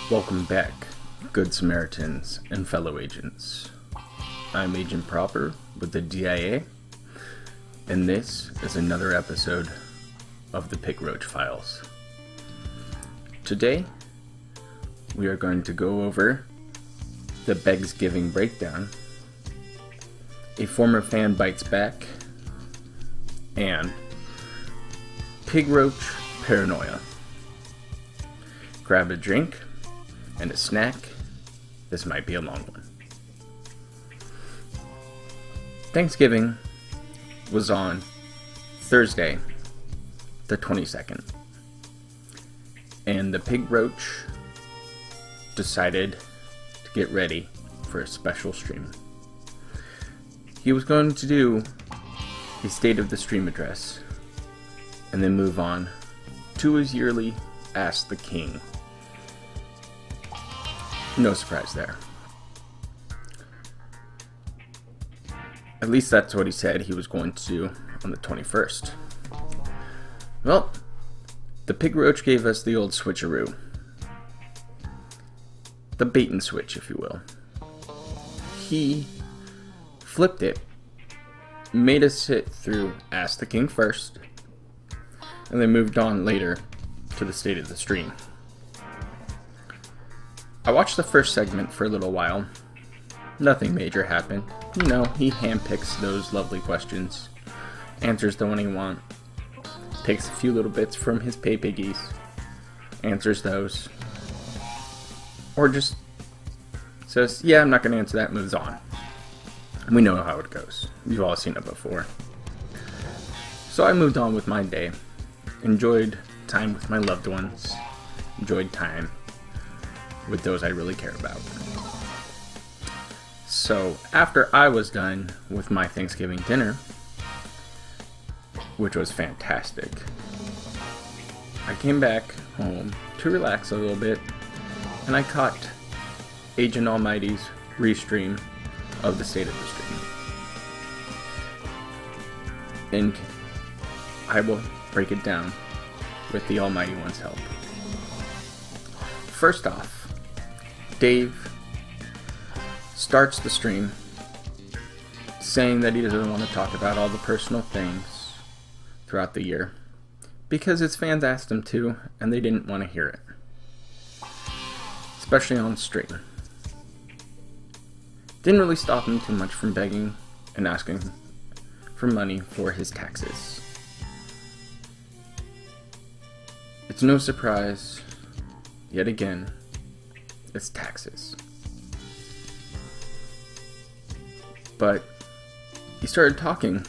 Welcome back, good Samaritans and fellow agents. I'm Agent Proper with the DIA, and this is another episode of the Pig Roach Files. Today, we are going to go over the Begsgiving breakdown, a former fan bites back, and Pig Roach Paranoia. Grab a drink and a snack. This might be a long one. Thanksgiving was on Thursday, the 22nd, and the Pig Roach decided to get ready for a special stream. He was going to do a state of the stream address and then move on to his yearly Ask the King. No surprise there. At least that's what he said he was going to do on the 21st. Well, the Pig Roach gave us the old switcheroo. The bait and switch, if you will. He flipped it, made us sit through Ask the King first, and then moved on later to the state of the stream. I watched the first segment for a little while. Nothing major happened. You know, he handpicks those lovely questions, answers the one he wants, takes a few little bits from his pay piggies, answers those, or just says, yeah, I'm not going to answer that, moves on. We know how it goes. You've all seen it before. So I moved on with my day, enjoyed time with my loved ones, enjoyed time with those I really care about. So after I was done with my Thanksgiving dinner, which was fantastic, I came back home to relax a little bit, and I caught Agent Almighty's restream of the state of the stream. And I will break it down with the Almighty One's help. First off, Dave starts the stream saying that he doesn't want to talk about all the personal things throughout the year because his fans asked him to and they didn't want to hear it, especially on stream. Didn't really stop him too much from begging and asking for money for his taxes. It's no surprise, yet again, it's taxes. But he started talking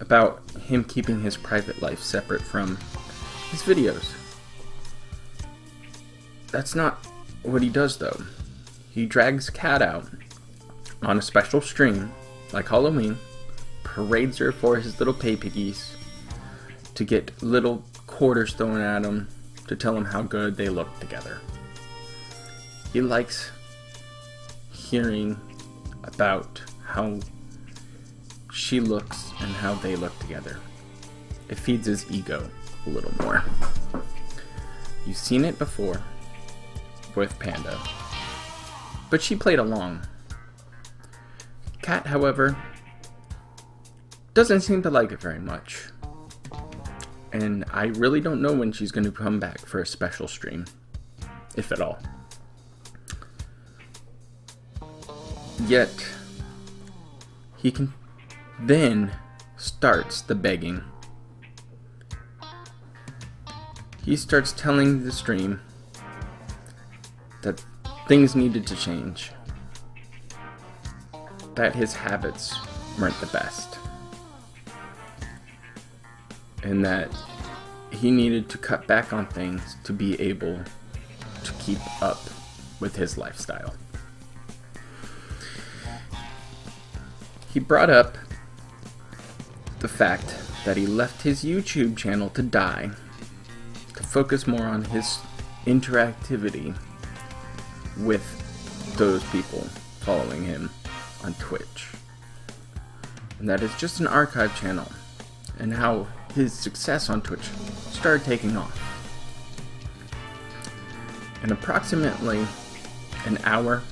about him keeping his private life separate from his videos. That's not what he does though. He drags Cat out on a special stream, like Halloween, parades her for his little pay piggies to get little quarters thrown at him to tell him how good they look together. He likes hearing about how she looks and how they look together. It feeds his ego a little more. You've seen it before with Panda, but she played along. Cat, however, doesn't seem to like it very much, and I really don't know when she's going to come back for a special stream, if at all. Yet, he then starts the begging. He starts telling the stream that things needed to change, that his habits weren't the best, and that he needed to cut back on things to be able to keep up with his lifestyle. He brought up the fact that he left his YouTube channel to die to focus more on his interactivity with those people following him on Twitch. And that is just an archive channel, and how his success on Twitch started taking off. And approximately an hour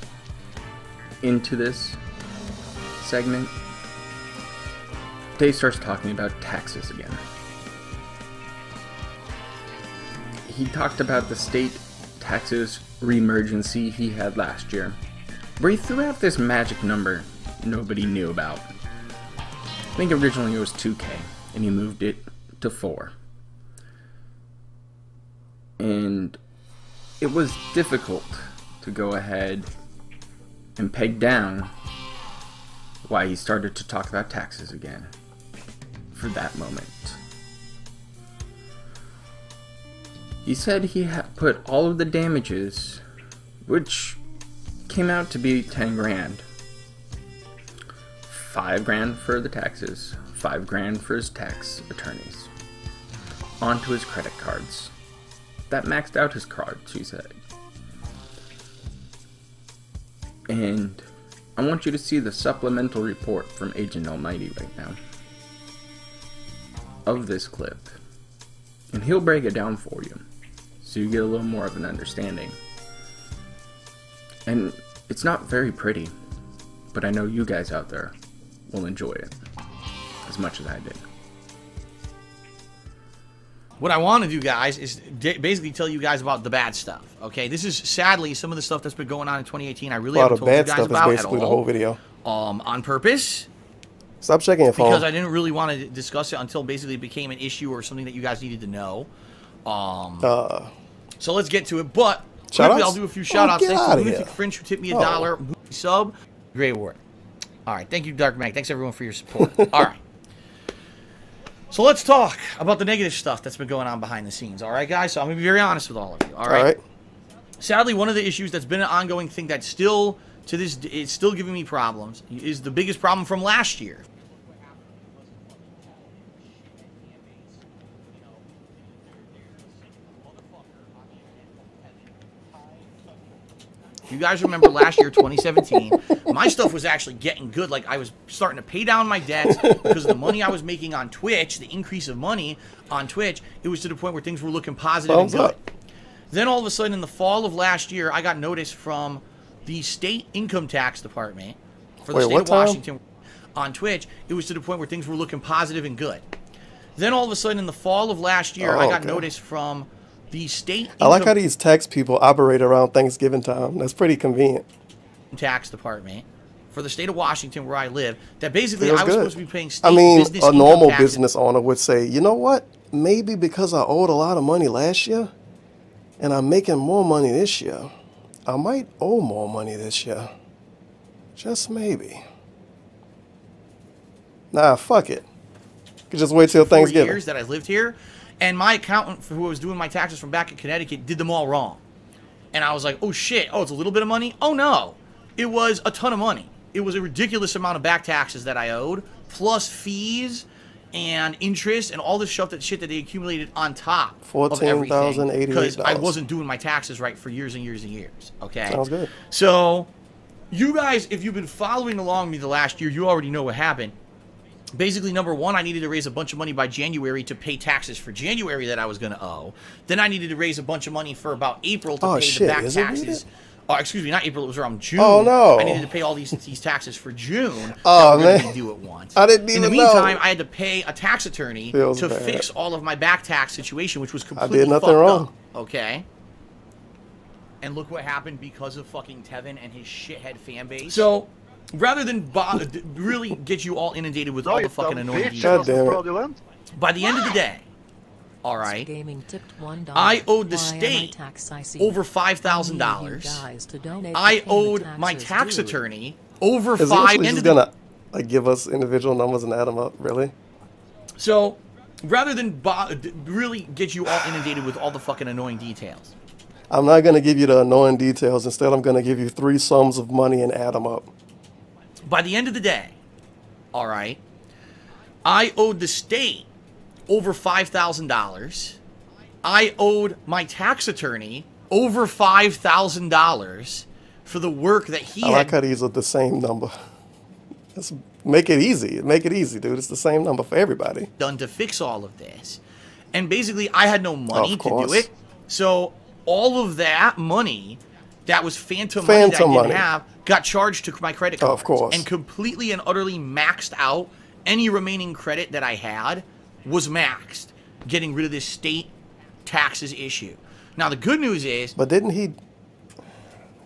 into this segment, Dave starts talking about taxes again. He talked about the state taxes re-emergency he had last year, where he threw out this magic number nobody knew about. I think originally it was 2K, and he moved it to 4. And it was difficult to go ahead and peg down why he started to talk about taxes again for that moment. He said he had put all of the damages, which came out to be 10 grand. 5 grand for the taxes, 5 grand for his tax attorneys, onto his credit cards. That maxed out his cards, he said. And I want you to see the supplemental report from Agent Almighty right now of this clip. And he'll break it down for you, so you get a little more of an understanding. And it's not very pretty, but I know you guys out there will enjoy it as much as I did. What I want to do, guys, is basically tell you guys about the bad stuff. Okay, this is sadly some of the stuff that's been going on in 2018. I really haven't told you guys about at all. The whole video. On purpose. Stop checking your phone. Because I didn't really want to discuss it until basically it became an issue or something that you guys needed to know. So let's get to it. But quickly, I'll do a few shout-outs. Thanks to Lunatic Fringe who tipped me $1. Sub. Great award. All right. Thank you, Dark Mag. Thanks, everyone, for your support. All right. So let's talk about the negative stuff that's been going on behind the scenes. All right, guys? So I'm going to be very honest with all of you. All right? Sadly, one of the issues that's been an ongoing thing that's still, to this, it's still giving me problems, is the biggest problem from last year. You guys remember last year, 2017, my stuff was actually getting good. Like, I was starting to pay down my debts because of the money I was making on Twitch, the increase of money on Twitch. It was to the point where things were looking positive and good. Then all of a sudden, in the fall of last year, I got notice from the state income tax department for the state of Washington on Twitch. It was to the point where things were looking positive and good. Then all of a sudden, in the fall of last year, I got notice from the state I like how these tax people operate around Thanksgiving time. That's pretty convenient. Tax department for the state of Washington where I live, that basically I was supposed to be paying state business a normal business owner would say, you know what? Maybe because I owed a lot of money last year and I'm making more money this year, I might owe more money this year. Just maybe. Nah, fuck it. You can just wait till Thanksgiving. 4 years that I lived here. And my accountant who was doing my taxes from back in Connecticut did them all wrong. And I was like, oh shit, oh, it's a little bit of money? Oh no, it was a ton of money. It was a ridiculous amount of back taxes that I owed, plus fees and interest and all this shit that they accumulated on top of everything. Because I wasn't doing my taxes right for years and years and years, okay? Sounds good. So, you guys, if you've been following along me the last year, you already know what happened. Basically, number one, I needed to raise a bunch of money by January to pay taxes for January that I was going to owe. Then I needed to raise a bunch of money for about April to pay the back taxes. Oh, excuse me, not April, it was around June. Oh, no. I needed to pay all these taxes for June. Oh, man. That were due at once. I didn't even know. In the meantime, I had to pay a tax attorney to fix all of my back tax situation, which was completely fucked up. Okay? And look what happened because of fucking Tevin and his shithead fan base. So, rather than really get you all inundated with all the fucking annoying details, by the end of the day, all right, I owed the state over $5,000. I owed my tax attorney over $5,000. Is gonna like give us individual numbers and add them up, really? So, rather than really get you all inundated with all the fucking annoying details, I'm not gonna give you the annoying details. Instead, I'm gonna give you 3 sums of money and add them up. By the end of the day, all right, I owed the state over $5,000. I owed my tax attorney over $5,000 for the work that he had. I like how these are the same number. Let's make it easy. Make it easy, dude. It's the same number for everybody. Done to fix all of this. And basically, I had no money to do it. So all of that money that was phantom money that I didn't have got charged to my credit cards. Of course. And completely and utterly maxed out. Any remaining credit that I had was maxed, getting rid of this state taxes issue. Now, the good news is... But didn't he...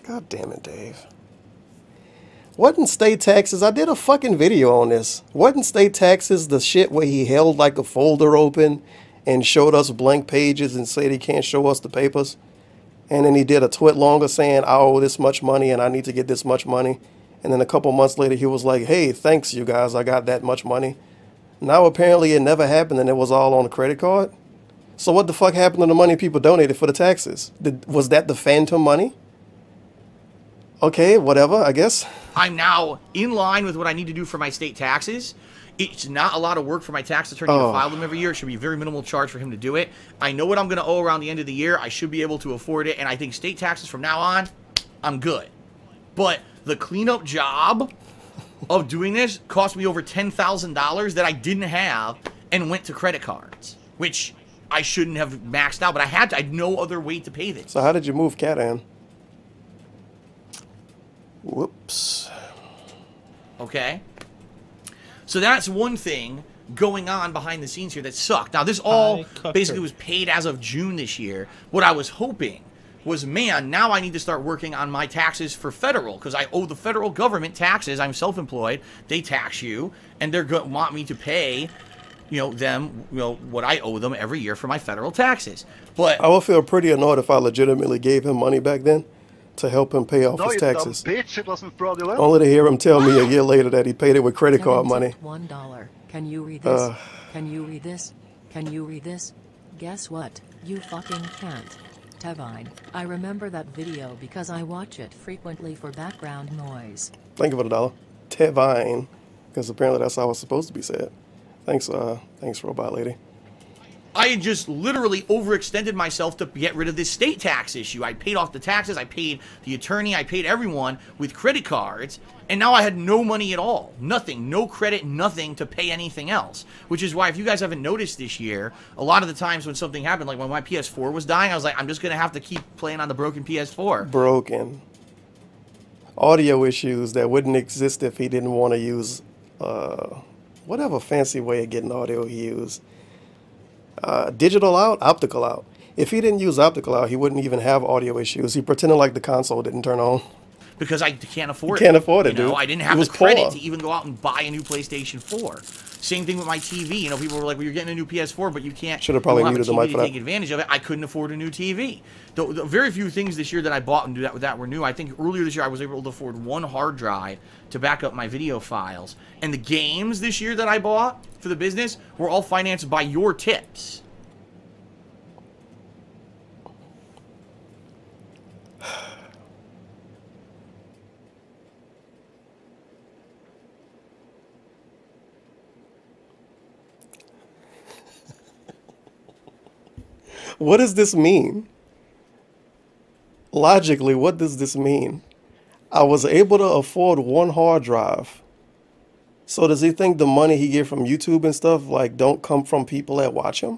God damn it, Dave. Wasn't state taxes... I did a fucking video on this. Wasn't state taxes the shit where he held like a folder open and showed us blank pages and said he can't show us the papers? And then he did a twit longer saying, I owe this much money and I need to get this much money. And then a couple months later, he was like, hey, thanks, you guys. I got that much money. Now, apparently, it never happened and it was all on a credit card. So what the fuck happened to the money people donated for the taxes? Was that the phantom money? Okay, whatever, I guess. I'm now in line with what I need to do for my state taxes. It's not a lot of work for my tax attorney to file them every year. It should be a very minimal charge for him to do it. I know what I'm going to owe around the end of the year. I should be able to afford it. And I think state taxes from now on, I'm good. But the cleanup job of doing this cost me over $10,000 that I didn't have and went to credit cards, which I shouldn't have maxed out, but I had to. I had no other way to pay this. So how did you move Cat-An? Whoops. Okay. So that's one thing going on behind the scenes here that sucked. Now, this all basically was paid as of June this year. What I was hoping was, man, now I need to start working on my taxes for federal, because I owe the federal government taxes. I'm self-employed. They tax you, and they're going to want me to pay, them, what I owe them every year for my federal taxes. But I would feel pretty annoyed if I legitimately gave him money back then to help him pay off his taxes. Bitch, it wasn't fraudulent. Only to hear him tell me a year later that he paid it with credit card money. $1. Can you read this? Can you read this? Can you read this? Guess what? You fucking can't. Tevin, I remember that video because I watch it frequently for background noise. Thank you for the $1. Tevin, because apparently that's how it's supposed to be said. Thanks, robot lady. I had just literally overextended myself to get rid of this state tax issue. I paid off the taxes, I paid the attorney, I paid everyone with credit cards, and now I had no money at all. Nothing, no credit, nothing to pay anything else. Which is why, if you guys haven't noticed this year, a lot of the times when something happened, like when my PS4 was dying, I was like, I'm just going to have to keep playing on the broken PS4. Broken. Audio issues that wouldn't exist if he didn't want to use whatever fancy way of getting audio he used. Digital out, optical out. If he didn't use optical out, he wouldn't even have audio issues. He pretended like the console didn't turn on. Because I can't afford it. Can't afford it, dude. I didn't have the credit to even go out and buy a new PlayStation 4. Same thing with my TV. People were like, well, you're getting a new PS4, but you can't. Should have probably muted the mic for that. Take advantage of it. I couldn't afford a new TV. The very few things this year that I bought and do that were new. I think earlier this year I was able to afford one hard drive to back up my video files. And the games this year that I bought for the business were all financed by your tips. What does this mean? Logically, what does this mean? I was able to afford one hard drive. So does he think the money he get from YouTube and stuff don't come from people that watch him?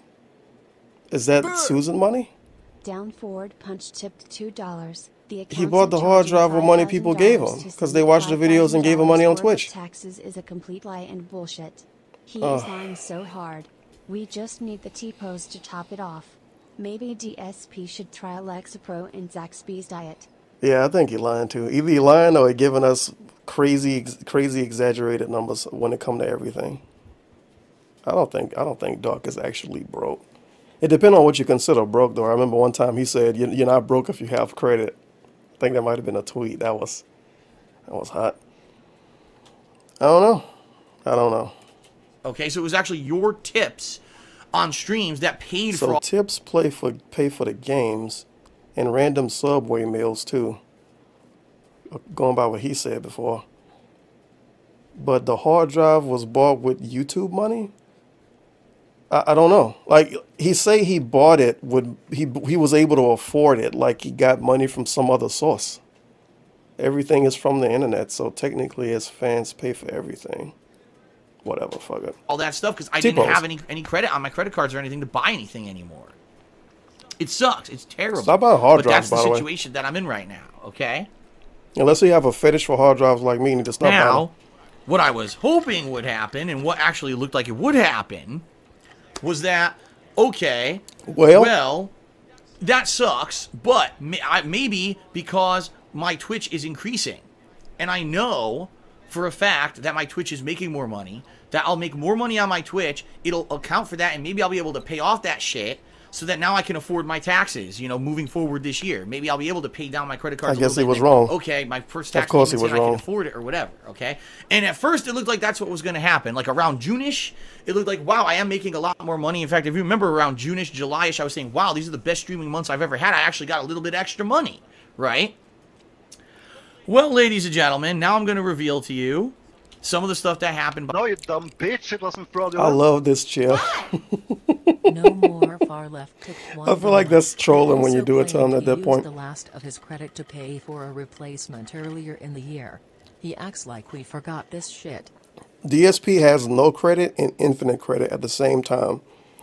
Is that Susan money? Down forward punch tipped $2. He bought the hard drive with money people gave him because they watched the videos and gave him money on Twitch. Taxes is a complete lie and bullshit. He is lying so hard. We just need the T-pose to top it off. Maybe DSP should try Lexapro and Zaxby's diet. Yeah, I think he's lying too. Either he's lying or he's giving us crazy exaggerated numbers when it comes to everything. I don't think Doc is actually broke. It depends on what you consider broke, though. I remember one time he said, "You're not broke if you have credit." I think that might have been a tweet. That was hot. I don't know. Okay, so it was actually your tips on streams that paid for all. Tips pay for the games and random Subway meals too. Going by what he said before. But the hard drive was bought with YouTube money? I don't know. He say he bought it with he was able to afford it, like he got money from some other source. Everything is from the internet, so technically his fans pay for everything. Whatever, fuck it. All that stuff because I didn't have any credit on my credit cards or anything to buy anything anymore. It sucks. It's terrible. Stop buying hard but drives, that's the situation that I'm in right now, okay? Unless you have a fetish for hard drives like me, you need to stop buying them. Now, what I was hoping would happen, and what actually looked like it would happen, was that, okay, well that sucks, but maybe because my Twitch is increasing, and I know for a fact that my Twitch is making more money, that I'll make more money on my Twitch, it'll account for that, and maybe I'll be able to pay off that shit, so that now I can afford my taxes, you know, moving forward this year. Maybe I'll be able to pay down my credit cards. I guess he was wrong. Okay, my first tax payment's in, I can afford it or whatever, okay? And at first, it looked like that's what was going to happen. Like around June-ish, it looked like, wow, I am making a lot more money. In fact, if you remember around June-ish, July-ish, I was saying, wow, these are the best streaming months I've ever had. I actually got a little bit extra money, right? Well, ladies and gentlemen, now I'm going to reveal to you some of the stuff that happened. No, you dumb bitch, it wasn't fraudulent. I love this chair. No more far left tipped I feel like that's trolling when you do it to him at that point. The last of his credit to pay for a replacement earlier in the year. He acts like we forgot this shit. DSP has no credit and infinite credit at the same time.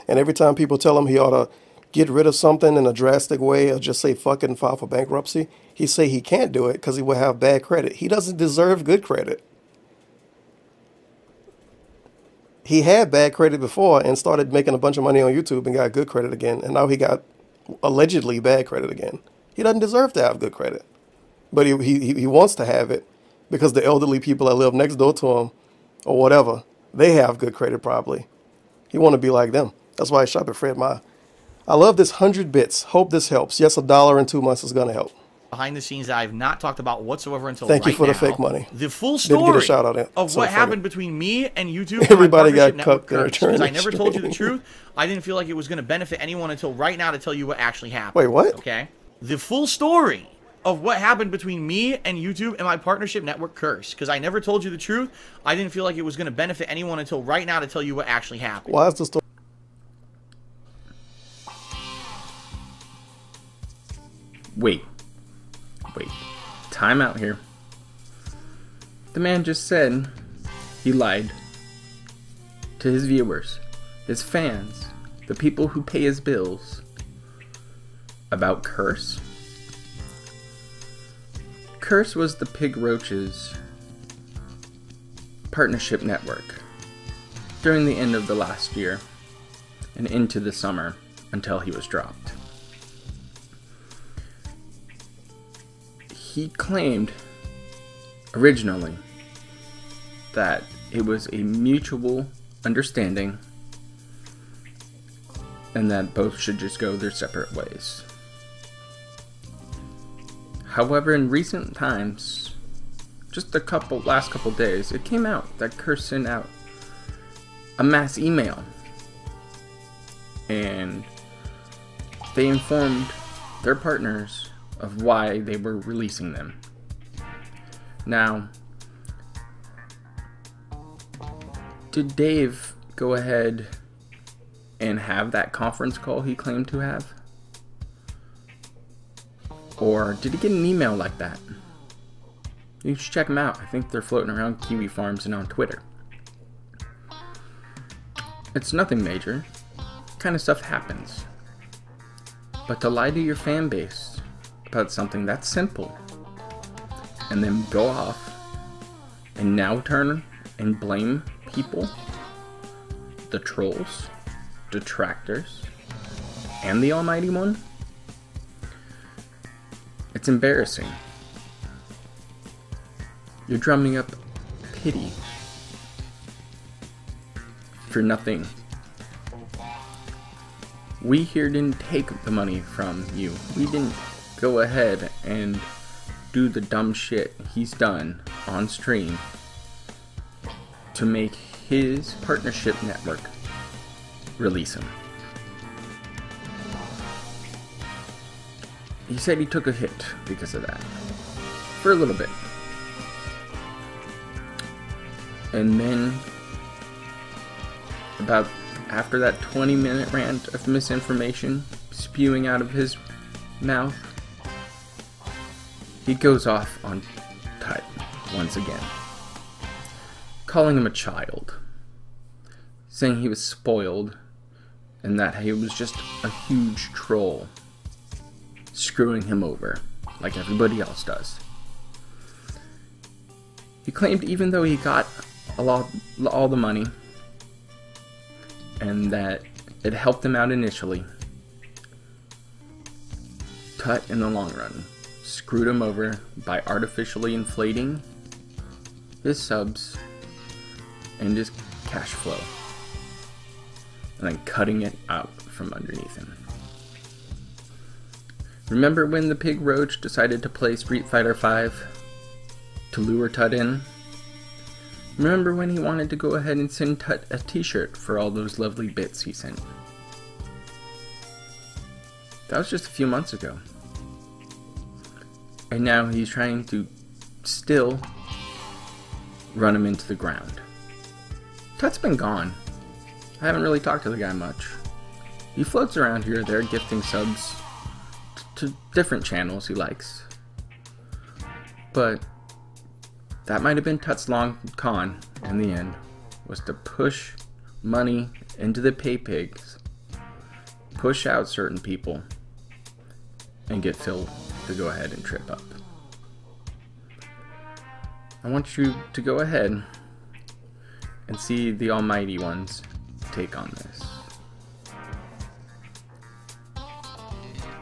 And every time people tell him he ought to get rid of something in a drastic way or just say fuck it and file for bankruptcy, he say he can't do it because he will have bad credit. He doesn't deserve good credit. He had bad credit before and started making a bunch of money on YouTube and got good credit again. And now he got allegedly bad credit again. He doesn't deserve to have good credit. But he wants to have it because the elderly people that live next door to him or whatever, they have good credit probably. He want to be like them. That's why I shop at Fred Meyer. I love this 100 bits. Hope this helps. Yes, $1 in 2 months is going to help. Behind the scenes that I've not talked about whatsoever until right now. Thank you for the fake money. The full story Didn't get a shout out of what happened between me and YouTube. Everybody got cut in return. Because I never told you the truth. I didn't feel like it was going to benefit anyone until right now to tell you what actually happened. Wait, what? Okay. The full story of what happened between me and YouTube and my partnership network Curse. Because I never told you the truth. I didn't feel like it was going to benefit anyone until right now to tell you what actually happened. Why is the story? Wait. Time out here. The man just said he lied to his viewers, his fans, the people who pay his bills about Curse. Curse was the Pig Roach's partnership network during the end of the last year and into the summer until he was dropped. He claimed originally that it was a mutual understanding and that both should just go their separate ways. However, in recent times, just the last couple days, it came out that Curse sent out a mass email and they informed their partners of why they were releasing them. Now, did Dave go ahead and have that conference call he claimed to have? Or did he get an email like that? You should check them out. I think they're floating around Kiwi Farms and on Twitter. It's nothing major. Kind of stuff happens. But to lie to your fan base about something that's simple and then go off and now turn and blame people, the trolls, detractors, and the Almighty One, it's embarrassing. You're drumming up pity for nothing. We here didn't take the money from you. We didn't go ahead and do the dumb shit he's done on stream to make his partnership network release him. He said he took a hit because of that. For a little bit. And then, about after that 20-minute rant of misinformation spewing out of his mouth, he goes off on Tut once again, calling him a child, saying he was spoiled and that he was just a huge troll screwing him over, like everybody else does. He claimed even though he got all the money, and that it helped him out initially, Tut in the long run screwed him over by artificially inflating his subs and his cash flow, and then cutting it out from underneath him. Remember when the Pig Roach decided to play Street Fighter V to lure Tut in? Remember when he wanted to go ahead and send Tut a t-shirt for all those lovely bits he sent? That was just a few months ago. And now he's trying to still run him into the ground. Tut's been gone. I haven't really talked to the guy much. He floats around here or there gifting subs to different channels he likes. But that might have been Tut's long con in the end, was to push money into the pay pigs, push out certain people, and get Phil to go ahead and trip up. I want you to go ahead and see the Almighty One's take on this.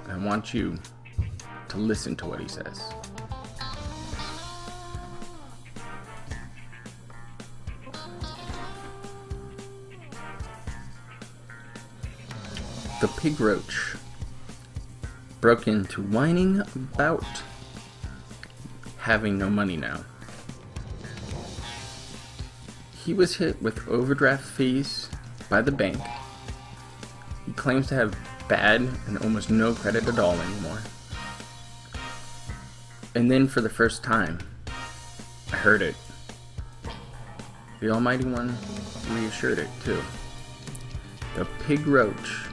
I want you to listen to what he says. The Pig Roach broke into whining about having no money now. He was hit with overdraft fees by the bank. He claims to have bad and almost no credit at all anymore. And then for the first time, I heard it. The Almighty One reassured it too. The Pig Roach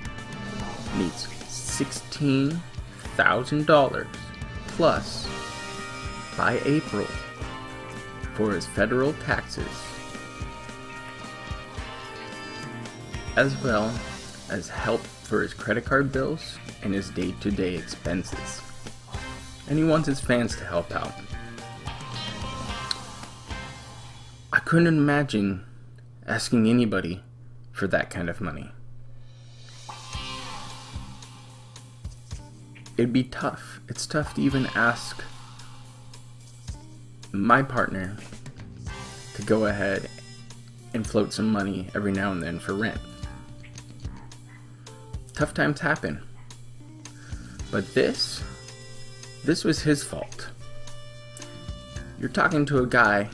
needs $16,000 plus by April for his federal taxes, as well as help for his credit card bills and his day-to-day expenses. And he wants his fans to help out. I couldn't imagine asking anybody for that kind of money. It'd be tough. It's tough to even ask my partner to go ahead and float some money every now and then for rent. Tough times happen. But this was his fault. You're talking to a guy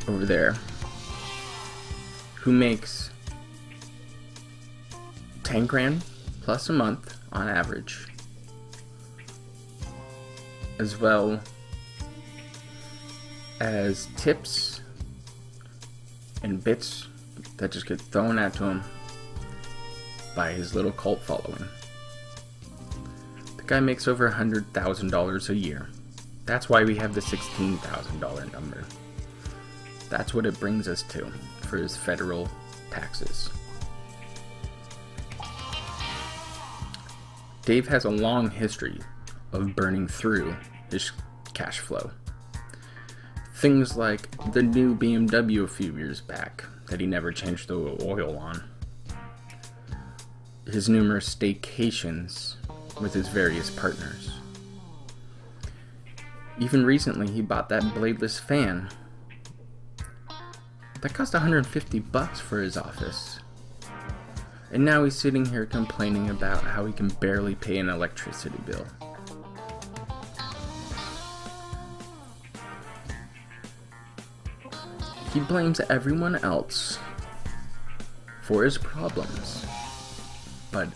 over there who makes 10 grand plus a month on average, as well as tips and bits that just get thrown at him by his little cult following. The guy makes over $100,000 a year. That's why we have the $16,000 number. That's what it brings us to for his federal taxes. Dave has a long history of burning through his cash flow. Things like the new BMW a few years back that he never changed the oil on. His numerous staycations with his various partners. Even recently he bought that bladeless fan that cost $150 for his office. And now he's sitting here complaining about how he can barely pay an electricity bill. He blames everyone else for his problems, but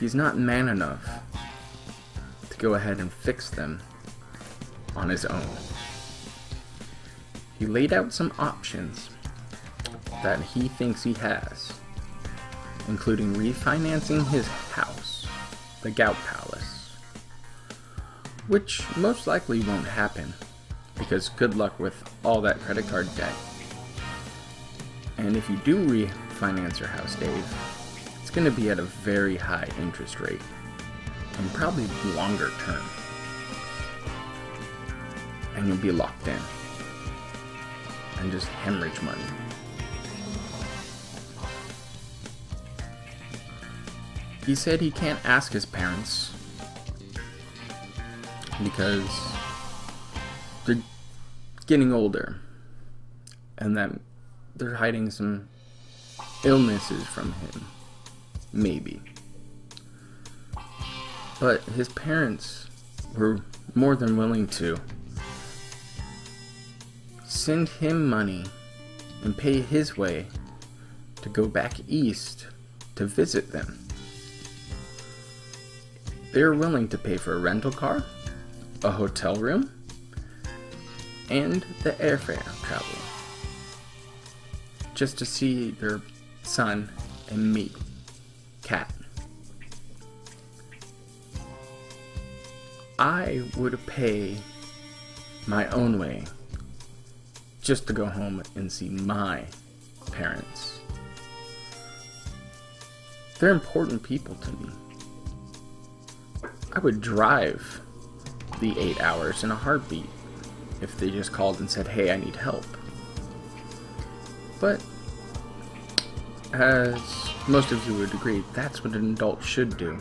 he's not man enough to go ahead and fix them on his own. He laid out some options that he thinks he has, including refinancing his house, the Gout Palace, which most likely won't happen because good luck with all that credit card debt. And if you do refinance your house, Dave, it's going to be at a very high interest rate, and probably longer term. And you'll be locked in, and just hemorrhage money. He said he can't ask his parents because they're getting older, and that they're hiding some illnesses from him, maybe. But his parents were more than willing to send him money and pay his way to go back east to visit them. They're willing to pay for a rental car, a hotel room, and the airfare travel, just to see their son and meet Cat. I would pay my own way just to go home and see my parents. They're important people to me. I would drive the 8 hours in a heartbeat if they just called and said, hey, I need help. But as most of you would agree, that's what an adult should do.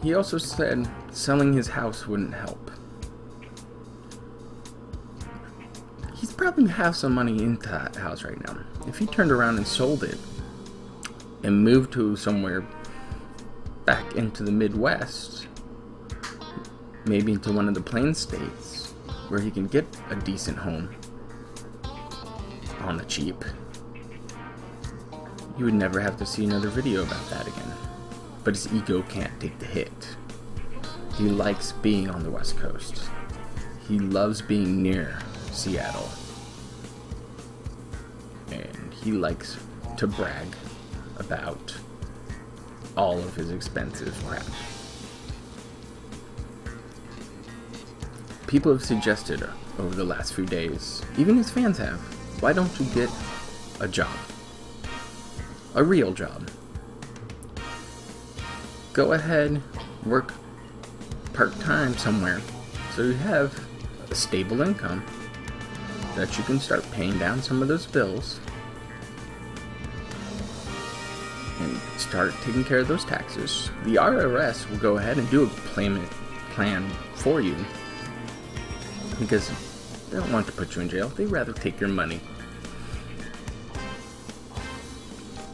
He also said selling his house wouldn't help. He's probably have some money into that house right now. If he turned around and sold it and moved to somewhere back into the Midwest, maybe into one of the Plain states, where he can get a decent home on the cheap, you would never have to see another video about that again. But his ego can't take the hit. He likes being on the West Coast. He loves being near Seattle. And he likes to brag about all of his expensive crap. People have suggested over the last few days, even his fans have, why don't you get a job? A real job. Go ahead, work part-time somewhere, so you have a stable income that you can start paying down some of those bills and start taking care of those taxes. The IRS will go ahead and do a payment plan for you because they don't want to put you in jail. They'd rather take your money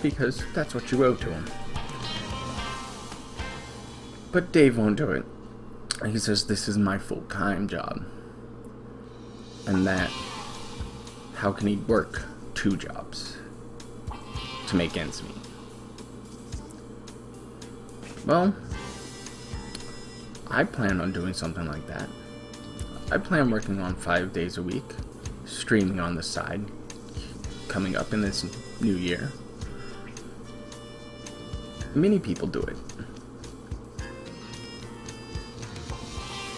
because that's what you owe to them. But Dave won't do it. He says this is my full-time job. And that, how can he work 2 jobs to make ends meet? Well, I plan on doing something like that. I plan working on 5 days a week, streaming on the side, coming up in this new year. Many people do it.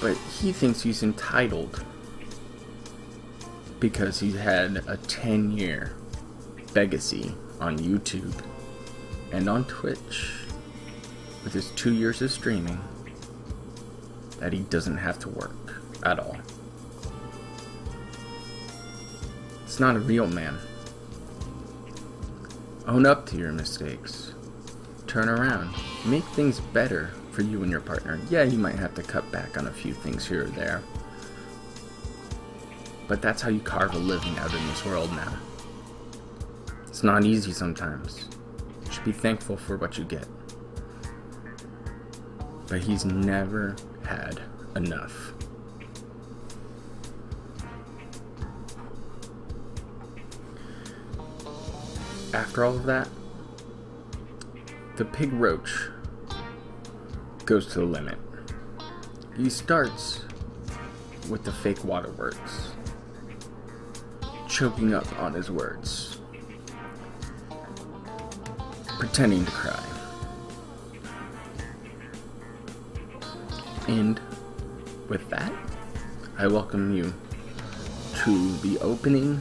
But he thinks he's entitled because he had a 10-year legacy on YouTube and on Twitch with his 2 years of streaming that he doesn't have to work at all. It's not a real man. Own up to your mistakes. Turn around. Make things better for you and your partner. Yeah, you might have to cut back on a few things here or there, but that's how you carve a living out in this world now. It's not easy sometimes. You should be thankful for what you get. But he's never had enough. After all of that, the Pig Roach goes to the limit. He starts with the fake waterworks, choking up on his words, pretending to cry. And with that, I welcome you to the opening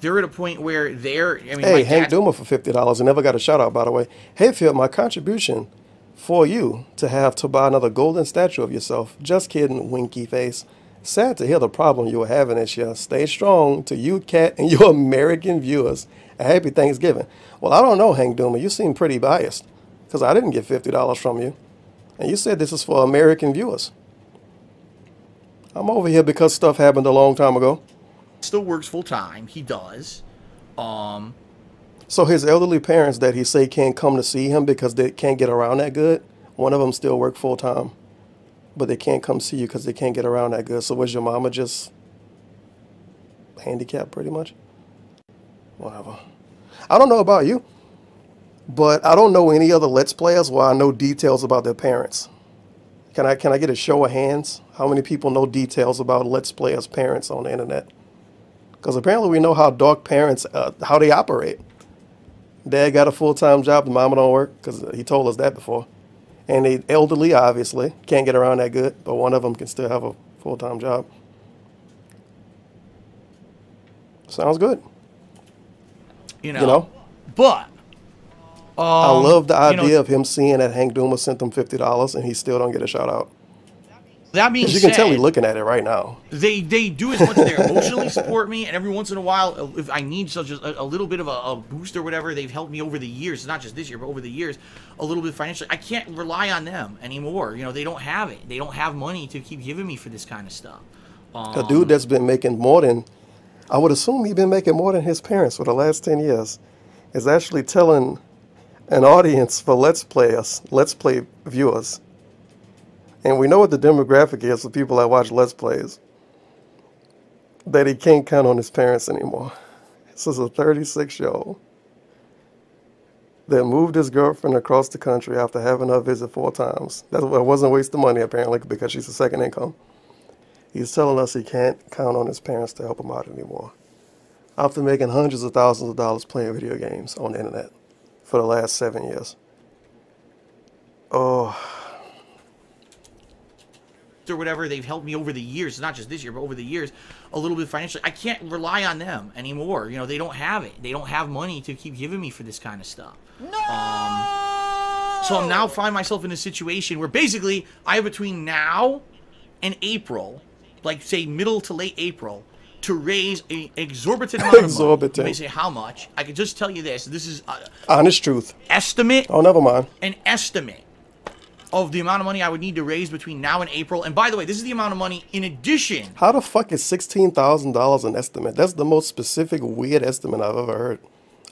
they're at a point where they're. I mean, hey, Hank Doomer for $50 and never got a shout out, by the way. Hey, Phil, my contribution for you to buy another golden statue of yourself. Just kidding, winky face. Sad to hear the problem you were having this year. Stay strong to you, Cat, and your American viewers. A happy Thanksgiving. Well, I don't know, Hank Doomer. You seem pretty biased because I didn't get $50 from you. And you said this is for American viewers. I'm over here because stuff happened a long time ago. Still works full time. He does. So his elderly parents that he say can't come to see him because they can't get around that good, one of them still work full time, but they can't come see you because they can't get around that good. So was your mama just handicapped pretty much? Whatever. I don't know about you, but I don't know any other Let's Players where I know details about their parents. Can I get a show of hands? How many people know details about Let's Players' parents on the internet? Because apparently we know how dog parents, how they operate. Dad got a full-time job, the mama don't work, because he told us that before. And they elderly, obviously, can't get around that good, but one of them can still have a full-time job. Sounds good. You know? But I love the idea of him seeing that Hank Doomer sent him $50 and he still don't get a shout out. That means you can tell he's looking at it right now. They do as much as they emotionally support me, and every once in a while, if I need such a little bit of a boost or whatever, they've helped me over the years. Not just this year, but over the years, a little bit financially. I can't rely on them anymore. You know, they don't have it. They don't have money to keep giving me for this kind of stuff. A dude that's been making more than, I would assume he's been making more than his parents for the last 10 years, is actually telling an audience for Let's Play viewers. And we know what the demographic is for people that watch Let's Plays, that he can't count on his parents anymore. This is a 36-year-old that moved his girlfriend across the country after having her visit 4 times. That wasn't a waste of money, apparently, because she's a second income. He's telling us he can't count on his parents to help him out anymore, after making hundreds of thousands of dollars playing video games on the internet for the last 7 years. Oh. Or whatever, they've helped me over the years, not just this year, but over the years, a little bit financially. I can't rely on them anymore. You know, they don't have it. They don't have money to keep giving me for this kind of stuff. No! So I'm now find myself in a situation where basically I have between now and April, like say middle to late April, to raise an exorbitant amount of money. You may say how much. I can just tell you this. This is honest truth. Estimate. Oh, never mind. An estimate of the amount of money I would need to raise between now and April. And by the way, this is the amount of money in addition. How the fuck is $16,000 an estimate? That's the most specific, weird estimate I've ever heard.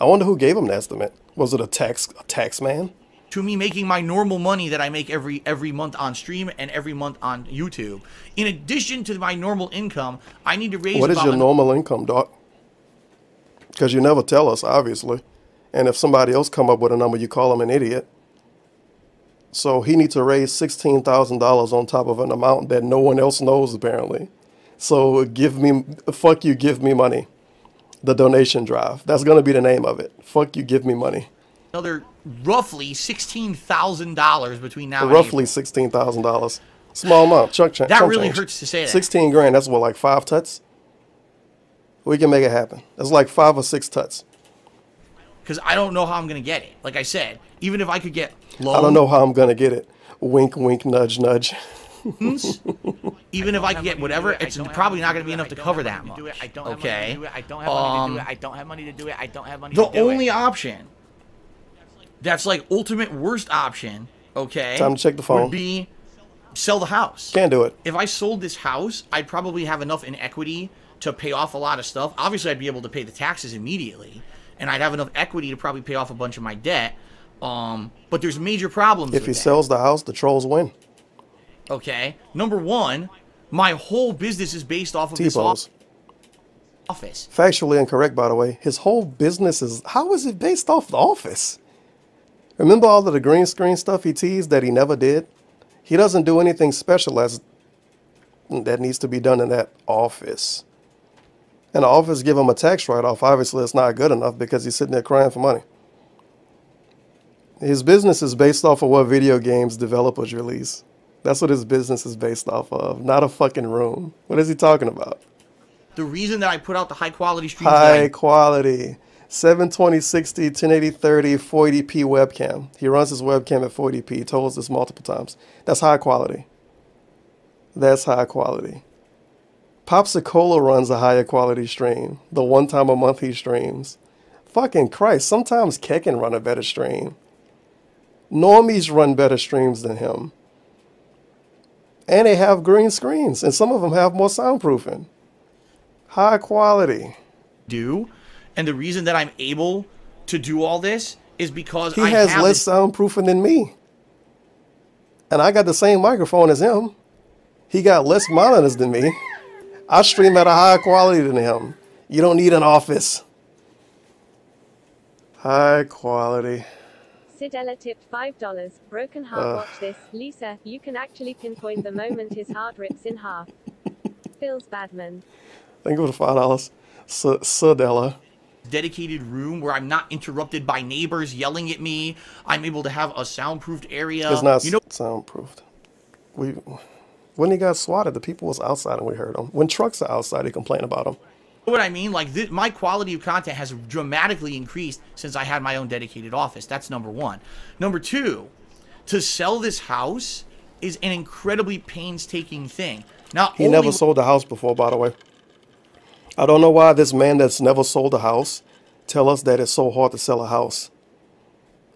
I wonder who gave him the estimate. Was it a tax man? To me making my normal money that I make every month on stream and every month on YouTube. In addition to my normal income, I need to raise What is your normal income, Doc? Because you never tell us, obviously. And if somebody else come up with a number, you call them an idiot. So he needs to raise $16,000 on top of an amount that no one else knows, apparently. So give me money. The donation drive. That's going to be the name of it. Fuck you, give me money. Another roughly $16,000 between now and roughly $16,000. Small amount. Chunk change. That really hurts to say that. 16 grand. That's what, like 5 tuts? We can make it happen. That's like 5 or 6 tuts. Because I don't know how I'm going to get it. Like I said, even if I could get loan, I don't know how I'm going to get it. Wink, wink, nudge, nudge. Even if I could get whatever, it's probably not going to be enough to cover that much. Okay? I don't have money to do it. I don't have money to do it. The only option that's like ultimate worst option, okay, time to check the phone, would be sell the house. Can't do it. If I sold this house, I'd probably have enough in equity to pay off a lot of stuff. Obviously, I'd be able to pay the taxes immediately. And I'd have enough equity to probably pay off a bunch of my debt. But there's major problems if he sells the house, the trolls win. Okay. Number one, my whole business is based off of this office. Factually incorrect, by the way. His whole business is... How is it based off the office? Remember all of the green screen stuff he teased that he never did? He doesn't do anything special as that needs to be done in that office. And the office give him a tax write-off. Obviously, it's not good enough because he's sitting there crying for money. His business is based off of what video games developers release. That's what his business is based off of, not a fucking room. What is he talking about? The reason that I put out the high quality streams. High quality. 720, 60, 1080, 30, 480p webcam. He runs his webcam at 480p. He told us this multiple times. That's high quality. That's high quality. Popsicola runs a higher quality stream. The one time a month he streams. Fucking Christ. Sometimes Keck can run a better stream. Normies run better streams than him. And they have green screens. And some of them have more soundproofing. High quality. And the reason that I'm able to do all this is because he has less soundproofing than me. And I got the same microphone as him. He got less monitors than me. I stream at a higher quality than him. You don't need an office. High quality. Sidella tipped $5. Broken heart, watch this. Lisa, you can actually pinpoint the moment his heart rips in half. Phil's Badman. Thank you for $5. Sidella. Dedicated room where I'm not interrupted by neighbors yelling at me. I'm able to have a soundproofed area. It's not soundproofed. When he got swatted, the people was outside and we heard them. When trucks are outside, they complain about them. You know what I mean? Like, my quality of content has dramatically increased since I had my own dedicated office. That's number one. Number two, to sell this house is an incredibly painstaking thing. He never sold a house before, by the way. I don't know why this man that's never sold a house tell us that it's so hard to sell a house.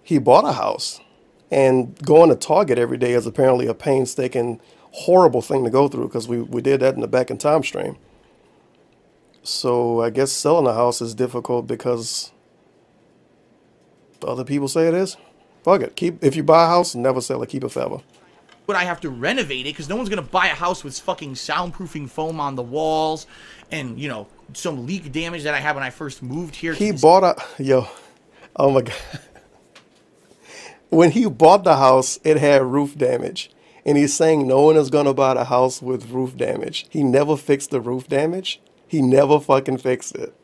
He bought a house, and going to Target every day is apparently a painstaking, horrible thing to go through because we did that in the Back in Time stream. So I guess selling a house is difficult because other people say it is. Fuck it. If you buy a house, never sell it. Keep it forever. But I have to renovate it because no one's going to buy a house with fucking soundproofing foam on the walls and, you know, some leak damage that I had when I first moved here. He bought oh my God. When he bought the house, it had roof damage. And he's saying no one is going to buy the house with roof damage. He never fixed the roof damage. He never fucking fixed it.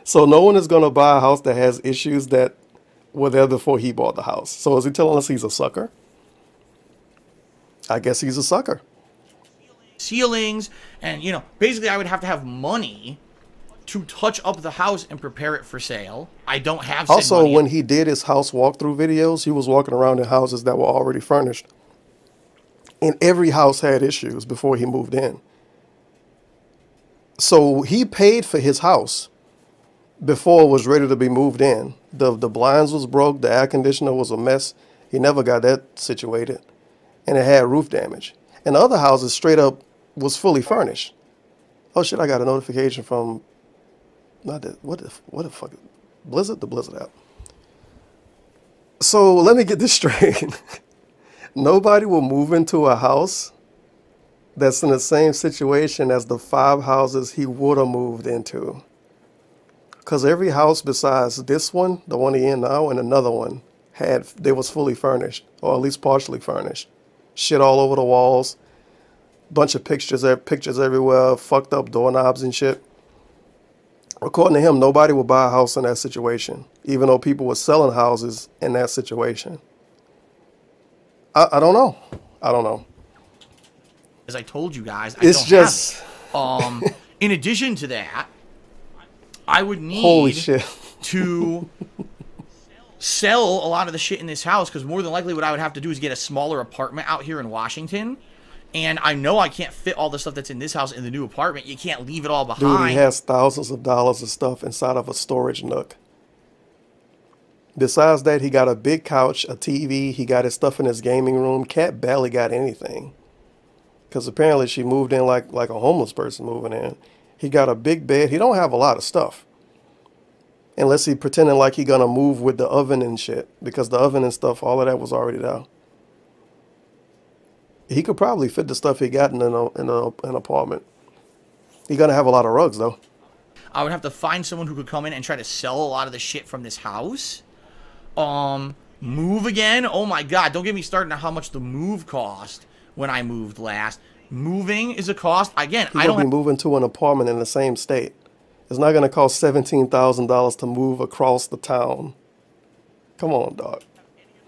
So no one is going to buy a house that has issues that were there before he bought the house. So is he telling us he's a sucker? I guess he's a sucker. Ceilings, and, you know, basically I would have to have money to touch up the house and prepare it for sale. I don't have said Also, money. when he did his house walkthrough videos, he was walking around in houses that were already furnished. And every house had issues before he moved in. So he paid for his house before it was ready to be moved in. The blinds was broke. The air conditioner was a mess. He never got that situated. And it had roof damage. And the other houses straight up was fully furnished. Oh shit, I got a notification from, not that, what the fuck, Blizzard? The Blizzard app. So let me get this straight. Nobody will move into a house that's in the same situation as the 5 houses he would have moved into. Because every house besides this one, the one he in now, and another one, they was fully furnished, or at least partially furnished. Shit all over the walls, bunch of pictures everywhere, fucked up doorknobs and shit. According to him, nobody would buy a house in that situation, even though people were selling houses in that situation. I don't know. I don't know. As I told you guys, it's just in addition to that, I would need to sell a lot of the shit in this house, because more than likely what I would have to do is get a smaller apartment out here in Washington. And I know I can't fit all the stuff that's in this house in the new apartment. You can't leave it all behind. Dude, he has thousands of dollars of stuff inside of a storage nook. Besides that, he got a big couch, a TV. He got his stuff in his gaming room. Cat barely got anything, because apparently she moved in like a homeless person moving in. He got a big bed. He don't have a lot of stuff. Unless he pretending like he gonna move with the oven and shit, because the oven and stuff, all of that was already there. He could probably fit the stuff he got in an apartment. He gonna have a lot of rugs though. I would have to find someone who could come in and try to sell a lot of the shit from this house. Move again. Oh my God! Don't get me started on how much the move cost when I moved last. Moving is a cost. Again, I don't be moving to an apartment in the same state. It's not going to cost $17,000 to move across the town. Come on, dog.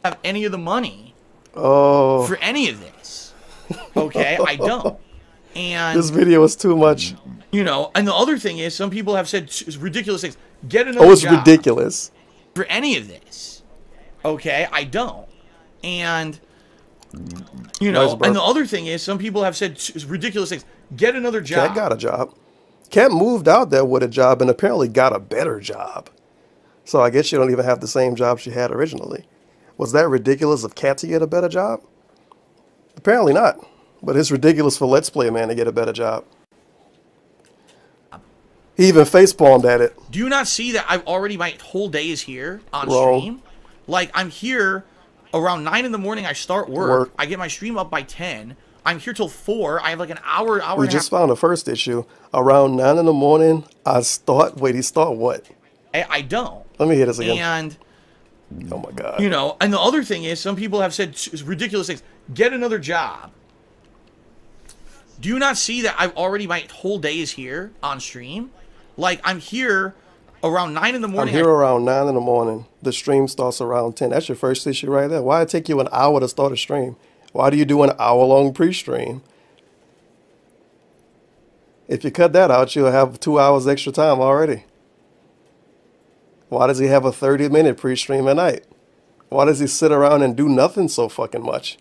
Have any of the money for any of this. Okay, I don't. And this video is too much. You know, and the other thing is, some people have said ridiculous things. Get another job. Oh, it's job ridiculous. For any of this. Okay, I don't. And, you know, and the other thing is, some people have said ridiculous things. Get another job. Cat got a job. Cat moved out there with a job and apparently got a better job. So I guess you don't even have the same job she had originally. Was that ridiculous of Cat to get a better job? Apparently not. But it's ridiculous for Let's Play Man to get a better job. He even facepalmed at it. Do you not see that I've already, my whole day is here on Wrong. stream? Like, I'm here around 9 in the morning. I start work. I get my stream up by 10. I'm here till 4. I have like an hour and a half. We just found the first issue. Around 9 in the morning, I start... Wait, he start what? I don't. Let me hear this again. And... Oh my God. You know, and the other thing is, some people have said ridiculous things. Get another job. Do you not see that I've already, my whole day is here on stream? Like, I'm here around 9 in the morning. I'm here around 9 in the morning. The stream starts around 10. That's your first issue right there. Why it take you an hour to start a stream? Why do you do an hour-long pre-stream? If you cut that out, you'll have 2 hours extra time already. Why does he have a 30-minute pre-stream at night? Why does he sit around and do nothing so fucking much?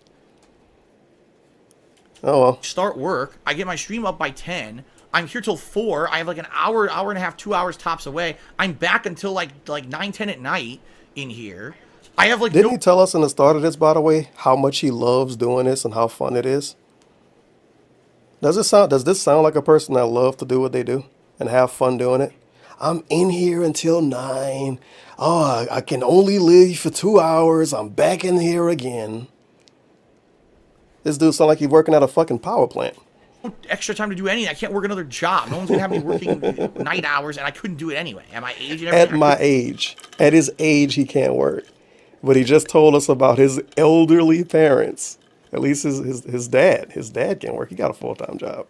Oh, well. Start work. I get my stream up by 10. I'm here till 4. I have like an hour and a half, 2 hours tops away. I'm back until like 9, 10 at night in here. I have like... Didn't he tell us in the start of this, by the way, how much he loves doing this and how fun it is? Does this sound like a person that loves to do what they do and have fun doing it? I'm in here until 9. Oh, I can only leave for 2 hours. I'm back in here again. This dude sound like he's working at a fucking power plant. Extra time to do anything. I can't work another job. No one's gonna have me working night hours, and I couldn't do it anyway. At my age and everything. At my age. At his age, he can't work. But he just told us about his elderly parents. At least his dad. His dad can't work. He got a full-time job.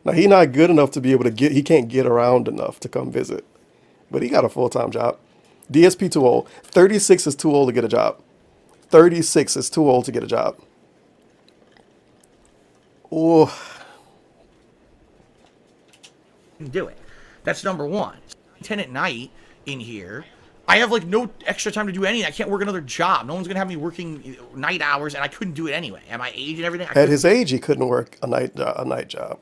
Now, he's not good enough to be able to get... He can't get around enough to come visit. But he got a full-time job. DSP too old. 36 is too old to get a job. 36 is too old to get a job. Oh... do it. That's number 1. 10 at night in here. I have like no extra time to do anything. I can't work another job. No one's gonna have me working night hours, and I couldn't do it anyway. At my age and everything. At his age, he couldn't work a night job,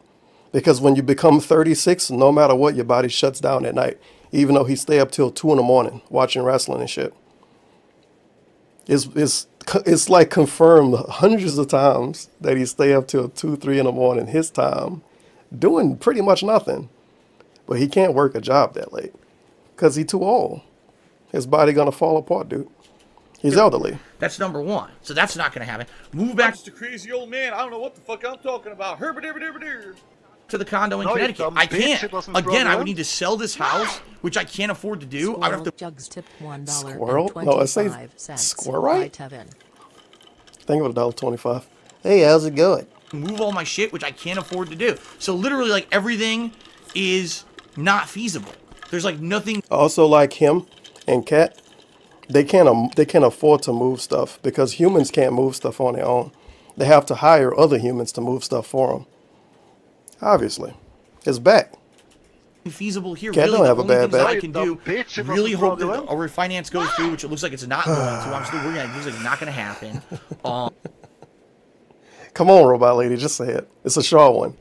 because when you become 36, no matter what, your body shuts down at night. Even though he stay up till 2 in the morning watching wrestling and shit. It's like confirmed hundreds of times that he stay up till 2, 3 in the morning his time, doing pretty much nothing. But he can't work a job that late because he's too old. His body gonna fall apart, dude. He's elderly. That's number 1. So that's not gonna happen. Move back to crazy old man. I don't know what the fuck I'm talking about. To the condo in Connecticut. I can't. Again, I would need to sell this house, which I can't afford to do. I would have to. Jugs tipped $1. Squirrel? No, it says squirrel, right? Tevin. Think of $1.25. Hey, how's it going? Move all my shit, which I can't afford to do. So literally, like, everything is not feasible. There's like nothing. Also, like him and Cat, they can't afford to move stuff because humans can't move stuff on their own. They have to hire other humans to move stuff for them. Obviously, it's back. Feasible here. Cat really, don't have a bad back. I can do. Really hope that our refinance goes through, which it looks like it's not going to. I'm still working on it. It looks like it's not going to happen. Come on, robot lady, just say it. It's a short one.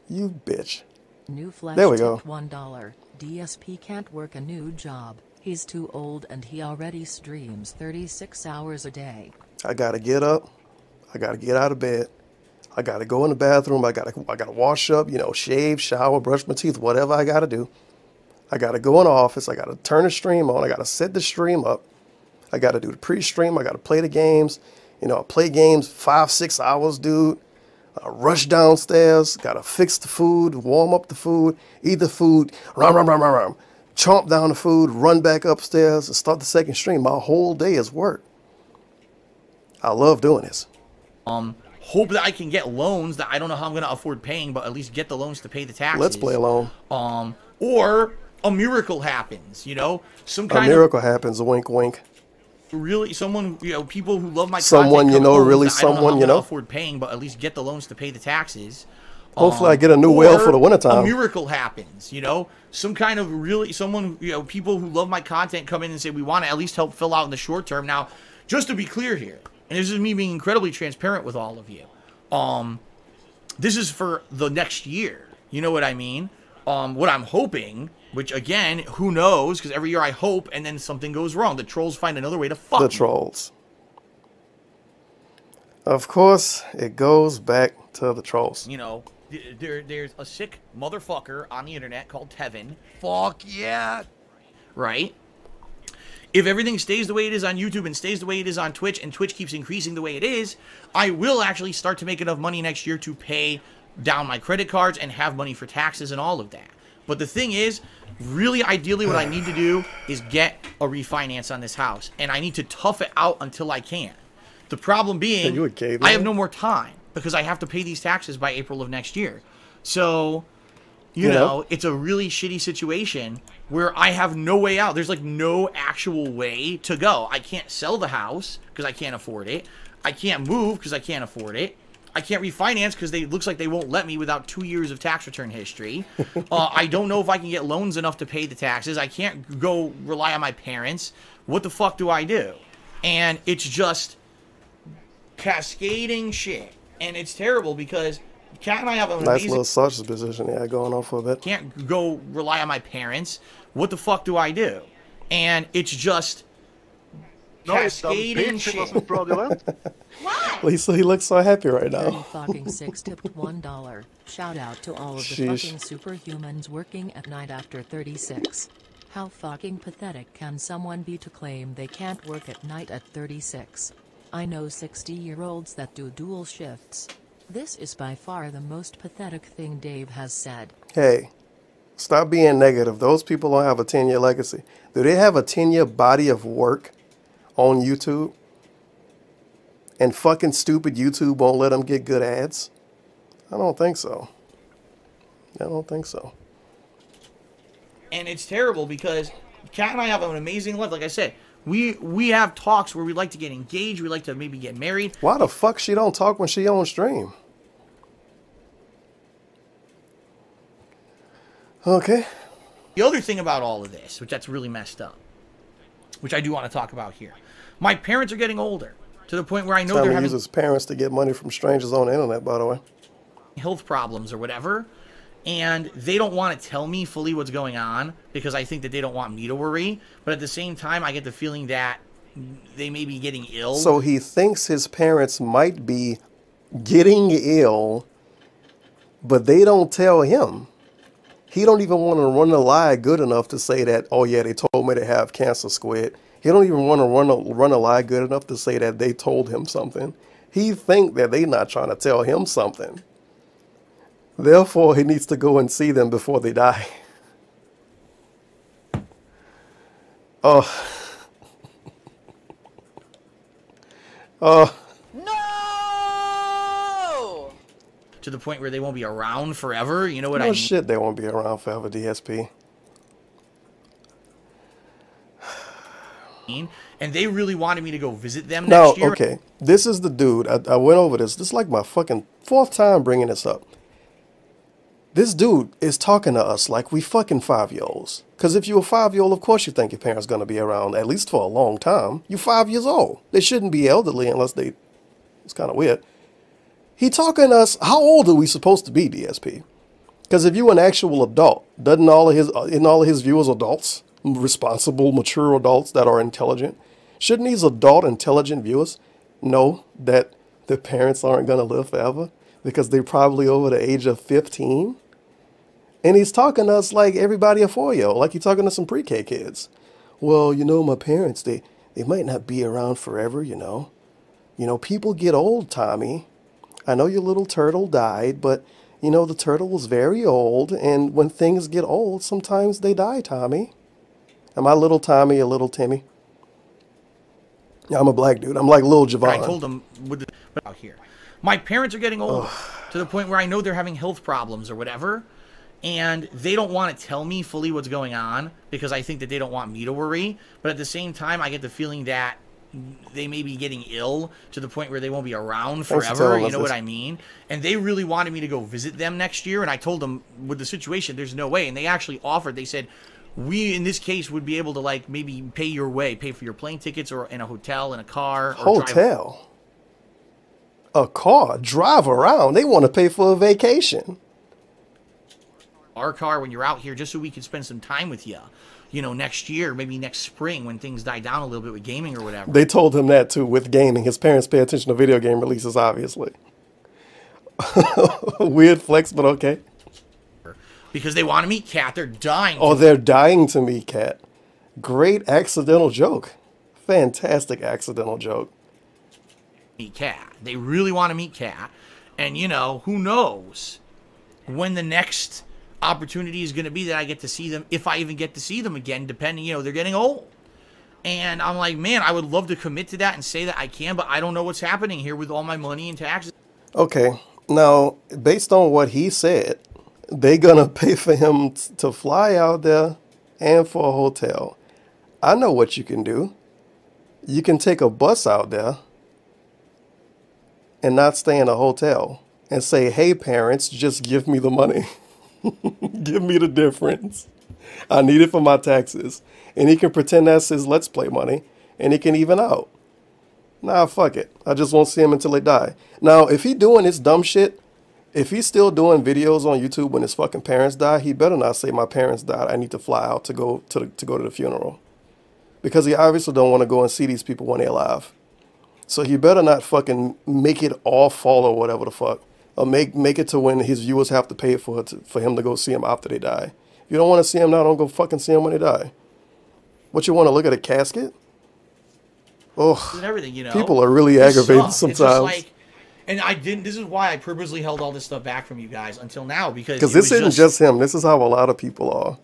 You bitch. New flesh there we go. $1. DSP can't work a new job. He's too old and he already streams 36 hours a day. I gotta get up. I gotta get out of bed. I gotta go in the bathroom. I gotta wash up, you know, shave, shower, brush my teeth, whatever I gotta do. I gotta go in the office. I gotta turn the stream on. I gotta set the stream up. I gotta do the pre-stream. I gotta play the games. You know, I play games 5-6 hours, dude. I rush downstairs, gotta fix the food, warm up the food, eat the food, chomp down the food, run back upstairs, and start the second stream. My whole day is work. I love doing this. Hope that I can get loans that I don't know how I'm gonna afford paying, but at least get the loans to pay the taxes. Let's play a loan. Or a miracle happens, you know? Some kind of... A miracle happens, wink, wink. Really, someone, you know, people who love my someone, you know, really someone, you know, afford paying, but at least get the loans to pay the taxes. Hopefully I get a new whale for the wintertime. A miracle happens, you know? Some kind of someone, you know, people who love my content come in and say, we want to at least help fill out in the short term. Now, just to be clear here, and this is me being incredibly transparent with all of you, this is for the next year. You know what I mean? What I'm hoping, which again, who knows, because every year I hope and then something goes wrong. The trolls find another way to fuck the me. Trolls. Of course, it goes back to the trolls. You know, there's a sick motherfucker on the internet called Tevin. Fuck yeah. Right? If everything stays the way it is on YouTube and stays the way it is on Twitch, and Twitch keeps increasing the way it is, I will actually start to make enough money next year to pay down my credit cards and have money for taxes and all of that. But the thing is, really ideally what I need to do is get a refinance on this house. And I need to tough it out until I can. The problem being, I have no more time because I have to pay these taxes by April of next year. So, you know, it's a really shitty situation where I have no way out. There's like no actual way to go. I can't sell the house because I can't afford it. I can't move because I can't afford it. I can't refinance because it looks like they won't let me without 2 years of tax return history. I don't know if I can get loans enough to pay the taxes. I can't go rely on my parents. What the fuck do I do? And it's just cascading shit. And it's terrible because Kat and I have an nice little social position going on for a bit. Can't go rely on my parents. What the fuck do I do? And it's just cascading shit. What? Lisa, he looks so happy right now. Fucking 6 tipped $1. Shout out to all of the fucking superhumans working at night after 36. How fucking pathetic can someone be to claim they can't work at night at 36? I know 60-year-olds that do dual shifts. This is by far the most pathetic thing Dave has said. Hey, stop being negative. Those people don't have a 10-year legacy. Do they have a 10-year body of work on YouTube? And fucking stupid YouTube won't let them get good ads? I don't think so. I don't think so. And it's terrible because Kat and I have an amazing life. Like I said, we have talks where we like to get engaged. We like to maybe get married. Why the fuck she don't talk when she on stream? Okay. The other thing about all of this, which that's really messed up, which I do want to talk about here. My parents are getting older to the point where I know they're having uses parents to get money from strangers on the internet, by the way. Health problems or whatever. And they don't want to tell me fully what's going on because I think that they don't want me to worry. But at the same time, I get the feeling that they may be getting ill. So he thinks his parents might be getting ill, but they don't tell him. He don't even want to run a lie good enough to say that, oh yeah, they told me to have cancer, Squid. He don't even want to run a lie good enough to say that they told him something. He think that they not trying to tell him something. Therefore, he needs to go and see them before they die. Oh. Oh. No! To the point where they won't be around forever. You know what I mean? No shit, they won't be around forever, DSP. And they really wanted me to go visit them next year. Okay. This is the dude. I went over this. This is like my fucking 4th time bringing this up. This dude is talking to us like we fucking 5-year-olds. Because if you're a 5-year-old, of course you think your parents going to be around at least for a long time. You're 5 years old. They shouldn't be elderly unless they... It's kind of weird. He talking to us... How old are we supposed to be, DSP? Because if you're an actual adult, doesn't all of his viewers adults? Responsible, mature adults that are intelligent? Shouldn't these adult, intelligent viewers know that their parents aren't going to live forever? Because they're probably over the age of 15? And he's talking to us like everybody a 4-year-old, like he's talking to some pre-K kids. Well, you know, my parents, they might not be around forever, you know. You know, people get old, Tommy. I know your little turtle died, but, you know, the turtle was very old, and when things get old, sometimes they die, Tommy. Am I little Tommy or little Timmy? I'm a black dude. I'm like Lil Javon. I told him out here. My parents are getting older to the point where I know they're having health problems or whatever. And they don't want to tell me fully what's going on because I think that they don't want me to worry. But at the same time, I get the feeling that they may be getting ill to the point where they won't be around forever. You know what I mean? And they really wanted me to go visit them next year. And I told them, with the situation, there's no way. And they actually offered. They said, we, in this case, would be able to, like, maybe pay your way, pay for your plane tickets, or in a hotel, in a car. Or hotel? A car? Drive around? They want to pay for a vacation. Our car when you're out here, just so we can spend some time with you. You know, next year, maybe next spring, when things die down a little bit with gaming or whatever. They told him that, too, with gaming. His parents pay attention to video game releases, obviously. Weird flex, but okay. Because they want to meet Cat. They're dying. Oh, they're dying to meet Cat. Great accidental joke. Fantastic accidental joke. Meet Cat. They really want to meet Cat. And, you know, who knows when the next opportunity is going to be that I get to see them, if I even get to see them again, depending, you know, they're getting old. And I'm like, man, I would love to commit to that and say that I can, but I don't know what's happening here with all my money and taxes. Okay. Now, based on what he said, they're going to pay for him to fly out there and for a hotel. I know what you can do. You can take a bus out there and not stay in a hotel and say, hey, parents, just give me the money. Give me the difference. I need it for my taxes. And he can pretend that's his Let's Play money, and he can even out. Nah, fuck it. I just won't see him until they die. Now, if he doing this dumb shit, if he's still doing videos on YouTube when his fucking parents die, he better not say my parents died. I need to fly out to go to the funeral. Because he obviously don't want to go and see these people when they're alive. So he better not fucking make it all fall or whatever the fuck. Or make it to when his viewers have to pay for him to go see him after they die. If you don't want to see him now, don't go fucking see him when they die. What, you want to look at a casket? Oh, and everything, you know. People are really aggravated sometimes. It's just like, and I didn't. This is why I purposely held all this stuff back from you guys until now, because this isn't just him. This is how a lot of people are.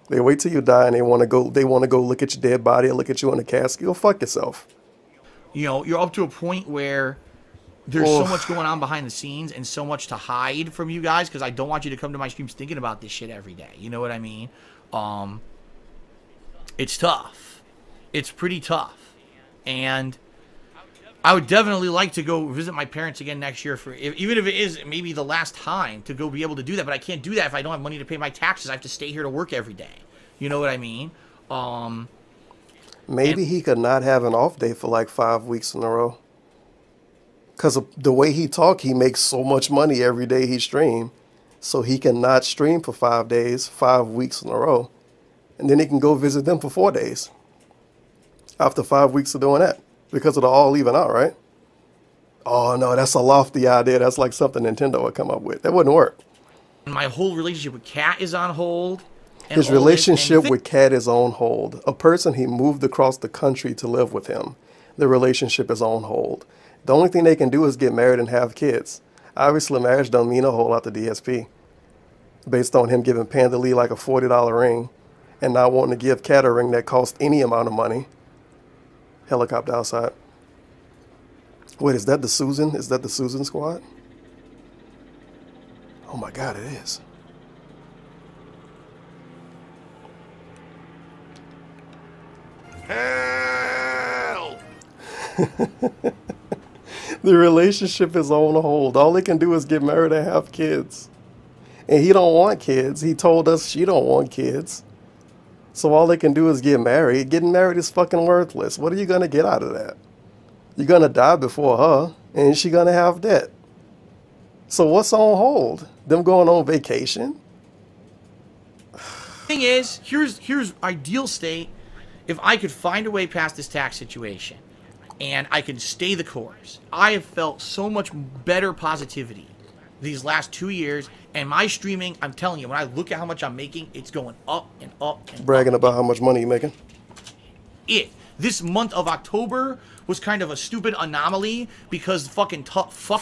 They wait till you die and they want to go. They want to go look at your dead body or look at you in the casket. Go fuck yourself. You know, you're up to a point where there's so much going on behind the scenes and so much to hide from you guys, because I don't want you to come to my streams thinking about this shit every day. You know what I mean? It's tough. It's pretty tough. And I would definitely like to go visit my parents again next year, even if it is maybe the last time to go be able to do that. But I can't do that if I don't have money to pay my taxes. I have to stay here to work every day. You know what I mean? Maybe he could not have an off day for like 5 weeks in a row. Because the way he talk, he makes so much money every day he stream. So he cannot stream for 5 days, 5 weeks in a row. And then he can go visit them for 4 days. After 5 weeks of doing that. Because it'll all even out, right? Oh, no, that's a lofty idea. That's like something Nintendo would come up with. That wouldn't work. My whole relationship with Cat is on hold. His relationship with Cat is on hold. A person he moved across the country to live with him. The relationship is on hold. The only thing they can do is get married and have kids. Obviously, marriage don't mean a whole lot to DSP. Based on him giving Panda Lee like a $40 ring and not wanting to give Cat a ring that cost any amount of money. Helicopter outside. Wait, is that the Susan? Is that the Susan squad? Oh my God, it is. Hell! The relationship is on hold. All they can do is get married and have kids. And he don't want kids. He told us she don't want kids. So all they can do is get married. Getting married is fucking worthless. What are you going to get out of that? You're going to die before her, and she's going to have debt. So what's on hold? Them going on vacation? Thing is, here's ideal state. If I could find a way past this tax situation, and I can stay the course, I have felt so much better positivity these last 2 years. And my streaming, I'm telling you, when I look at how much I'm making, it's going up and up and bragging up. About how much money you're making? This month of October was kind of a stupid anomaly because fucked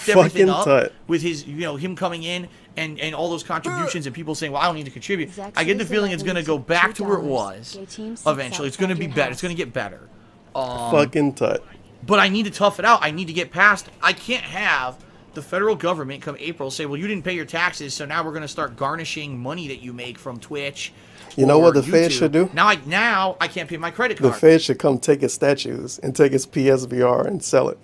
everything up with his, you know, him coming in and all those contributions and people saying, well, I don't need to contribute. I get the feeling it's going to go back to where it was eventually. It's going to be better. It's going to get better. Fucking tut. But I need to tough it out. I need to get past. I can't have the federal government come April say, well, you didn't pay your taxes, so now we're going to start garnishing money that you make from Twitch. You know what the Fed should do? Now I can't pay my credit card. The Fed should come take its statues and take its PSVR and sell it.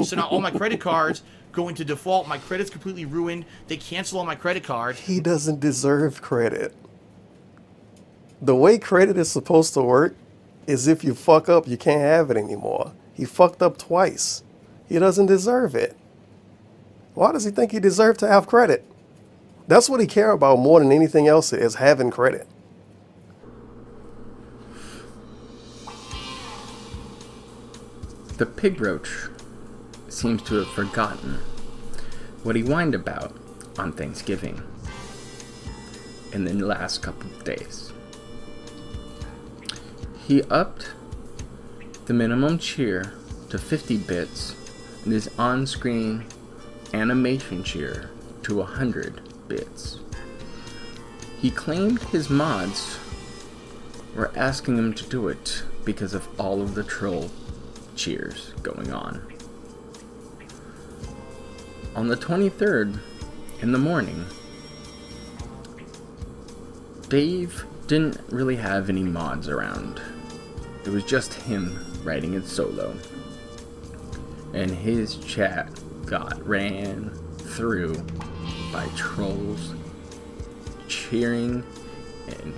So now all my credit cards go into default. My credit's completely ruined. They cancel all my credit cards. He doesn't deserve credit. The way credit is supposed to work is if you fuck up, you can't have it anymore. He fucked up twice. He doesn't deserve it. Why does he think he deserves to have credit? That's what he cares about more than anything else, is having credit. The Pig Roach seems to have forgotten what he whined about on Thanksgiving in the last couple of days. He upped the minimum cheer to 50 bits and his on-screen animation cheer to 100 bits. He claimed his mods were asking him to do it because of all of the troll cheers going on. On the 23rd, in the morning, Dave didn't really have any mods around. It was just him writing it solo. And his chat got ran through by trolls cheering and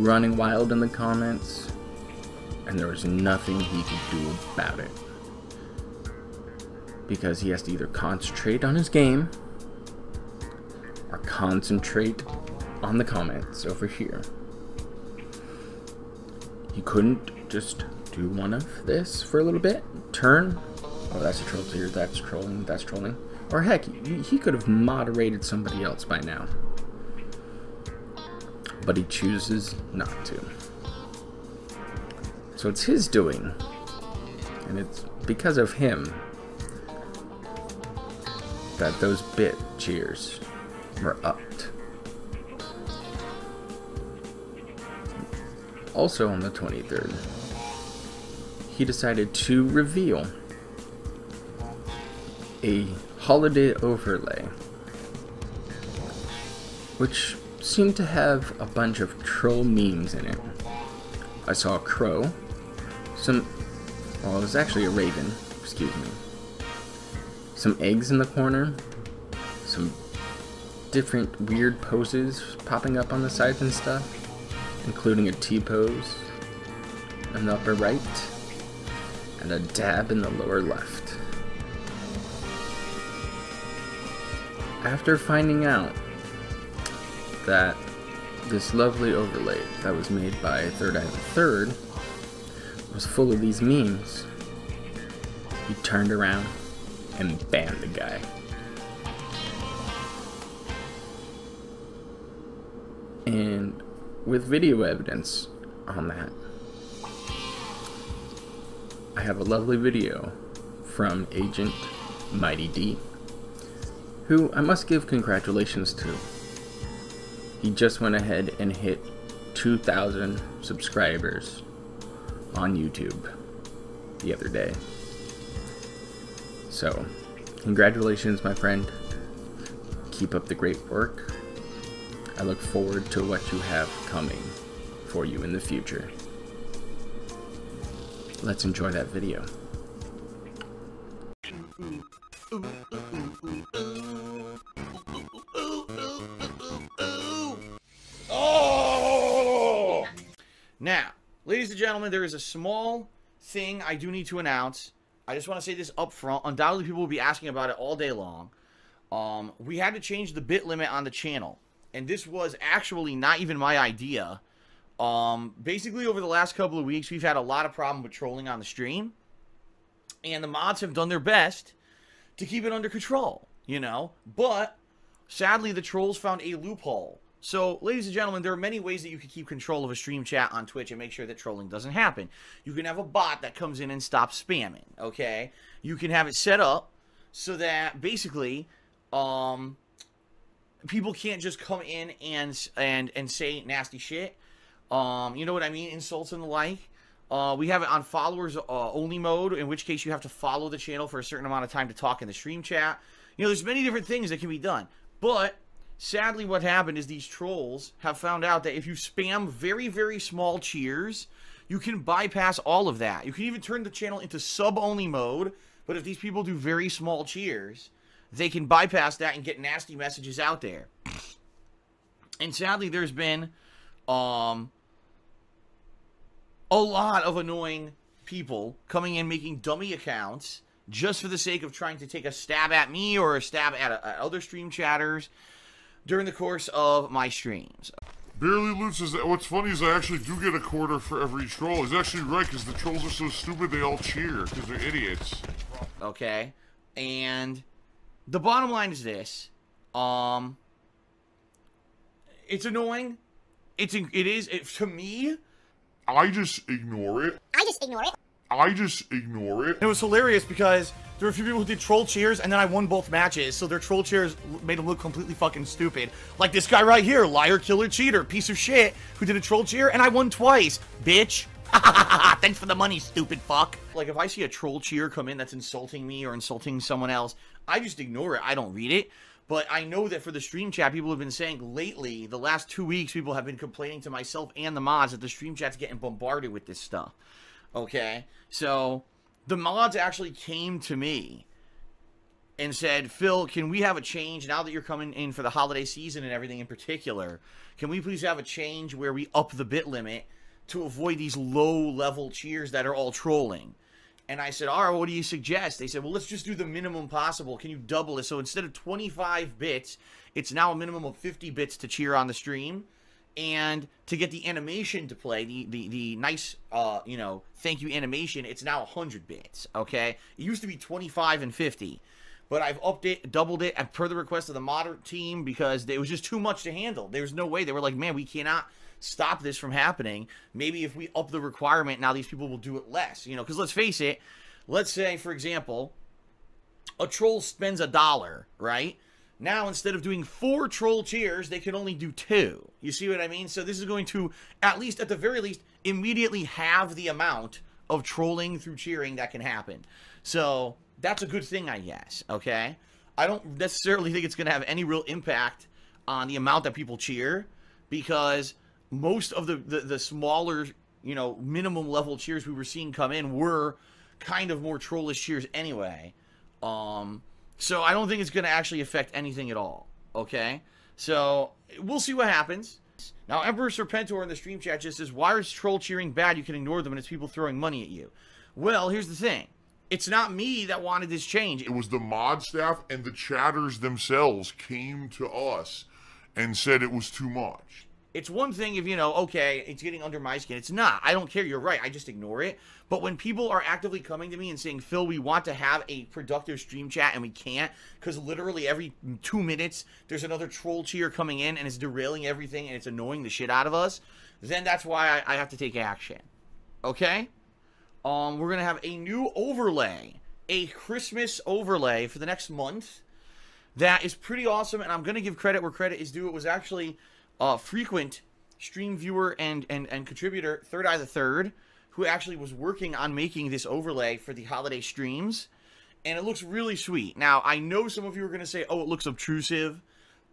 running wild in the comments, and there was nothing he could do about it. Because he has to either concentrate on his game or concentrate on the comments over here. He couldn't just do one of this for a little bit, turn, oh that's a troll tier, that's trolling, that's trolling. Or heck, he could have moderated somebody else by now. But he chooses not to. So it's his doing, and it's because of him that those bit cheers were upped. Also on the 23rd, he decided to reveal a holiday overlay, which seemed to have a bunch of troll memes in it. I saw a crow, well, it was actually a raven, excuse me. Some eggs in the corner, some different weird poses popping up on the sides and stuff, including a T-pose in the upper right, and a dab in the lower left. After finding out that this lovely overlay that was made by Third Eye the Third was full of these memes, he turned around and banned the guy. And with video evidence on that, I have a lovely video from Agent Mighty D, who I must give congratulations to. He just went ahead and hit 2,000 subscribers on YouTube the other day. So, congratulations, my friend. Keep up the great work. I look forward to what you have coming for you in the future. Let's enjoy that video. Oh! Now, ladies and gentlemen, there is a small thing I do need to announce. I just want to say this up front. Undoubtedly, people will be asking about it all day long. We had to change the bit limit on the channel. And this was actually not even my idea. Basically, over the last couple of weeks, we've had a lot of problem with trolling on the stream. And the mods have done their best to keep it under control, you know. But, sadly, the trolls found a loophole. So, ladies and gentlemen, there are many ways that you can keep control of a stream chat on Twitch and make sure that trolling doesn't happen. You can have a bot that comes in and stops spamming, okay? You can have it set up so that, basically, people can't just come in and say nasty shit. You know what I mean? Insults and the like. We have it on followers only mode, in which case you have to follow the channel for a certain amount of time to talk in the stream chat. You know, there's many different things that can be done. But sadly what happened is these trolls have found out that if you spam very, very small cheers, you can bypass all of that. You can even turn the channel into sub-only mode, but if these people do very small cheers, they can bypass that and get nasty messages out there. And sadly, there's been a lot of annoying people coming in making dummy accounts just for the sake of trying to take a stab at me or a stab at other stream chatters during the course of my streams. Barely Loot says that what's funny is I actually do get a quarter for every troll. He's actually right, because the trolls are so stupid they all cheer, because they're idiots. Okay, and the bottom line is this. It's annoying. It is to me. I just ignore it. I just ignore it. I just ignore it. It was hilarious because there were a few people who did troll cheers, and then I won both matches, so their troll cheers made them look completely fucking stupid. Like this guy right here, liar, killer, cheater, piece of shit, who did a troll cheer, and I won twice, bitch. Thanks for the money, stupid fuck. Like, if I see a troll cheer come in that's insulting me or insulting someone else, I just ignore it. I don't read it. But I know that for the stream chat, people have been saying lately, the last 2 weeks, people have been complaining to myself and the mods that the stream chat's getting bombarded with this stuff. Okay? So, the mods actually came to me and said, Phil, can we have a change now that you're coming in for the holiday season and everything in particular? Can we please have a change where we up the bit limit to avoid these low-level cheers that are all trolling? And I said, all right, what do you suggest? They said, well, let's just do the minimum possible. Can you double it? So instead of 25 bits, it's now a minimum of 50 bits to cheer on the stream. And to get the animation to play, the nice, you know, thank you animation, it's now 100 bits, okay? It used to be 25 and 50. But I've upped it, doubled it, per the request of the mod team, because it was just too much to handle. There was no way. They were like, man, we cannot stop this from happening. Maybe if we up the requirement, now these people will do it less. You know, because let's face it, let's say, for example, a troll spends $1, right? Now, instead of doing 4 troll cheers, they can only do 2. You see what I mean? So this is going to, at least, at the very least, immediately halve the amount of trolling through cheering that can happen. So that's a good thing, I guess, okay? I don't necessarily think it's going to have any real impact on the amount that people cheer, because most of the smaller, you know, minimum level cheers we were seeing come in were kind of more trollish cheers anyway. So I don't think it's going to actually affect anything at all, okay? So we'll see what happens. Now, Emperor Serpentor in the stream chat just says, why is troll cheering bad? You can ignore them and it's people throwing money at you. Well, here's the thing. It's not me that wanted this change. It was the mod staff and the chatters themselves came to us and said it was too much. It's one thing if, you know, okay, it's getting under my skin. It's not. I don't care. You're right. I just ignore it. But when people are actively coming to me and saying, Phil, we want to have a productive stream chat and we can't, because literally every 2 minutes there's another troll cheer coming in and it's derailing everything and it's annoying the shit out of us, then that's why I have to take action. Okay? We're going to have a new overlay, a Christmas overlay for the next month that is pretty awesome, and I'm going to give credit where credit is due. It was actually frequent stream viewer and contributor, Third Eye the Third, who actually was working on making this overlay for the holiday streams, and it looks really sweet. Now, I know some of you are going to say, oh, it looks obtrusive.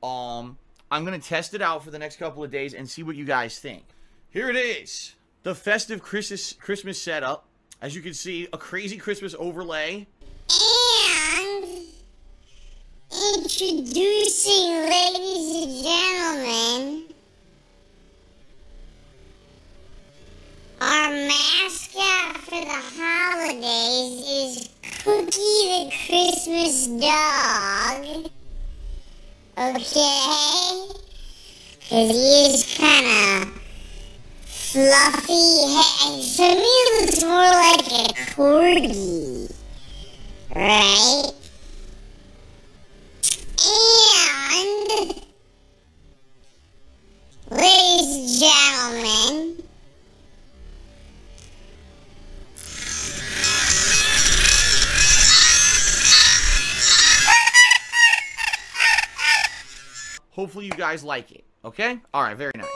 I'm going to test it out for the next couple of days and see what you guys think. Here it is, the festive Christmas setup. As you can see, a crazy Christmas overlay. And introducing, ladies and gentlemen, our mascot for the holidays is Cookie the Christmas dog. Okay? Because he is kind of fluffy, and to me it looks more like a corgi, right? And, ladies and gentlemen, hopefully you guys like it, okay? Alright, very nice.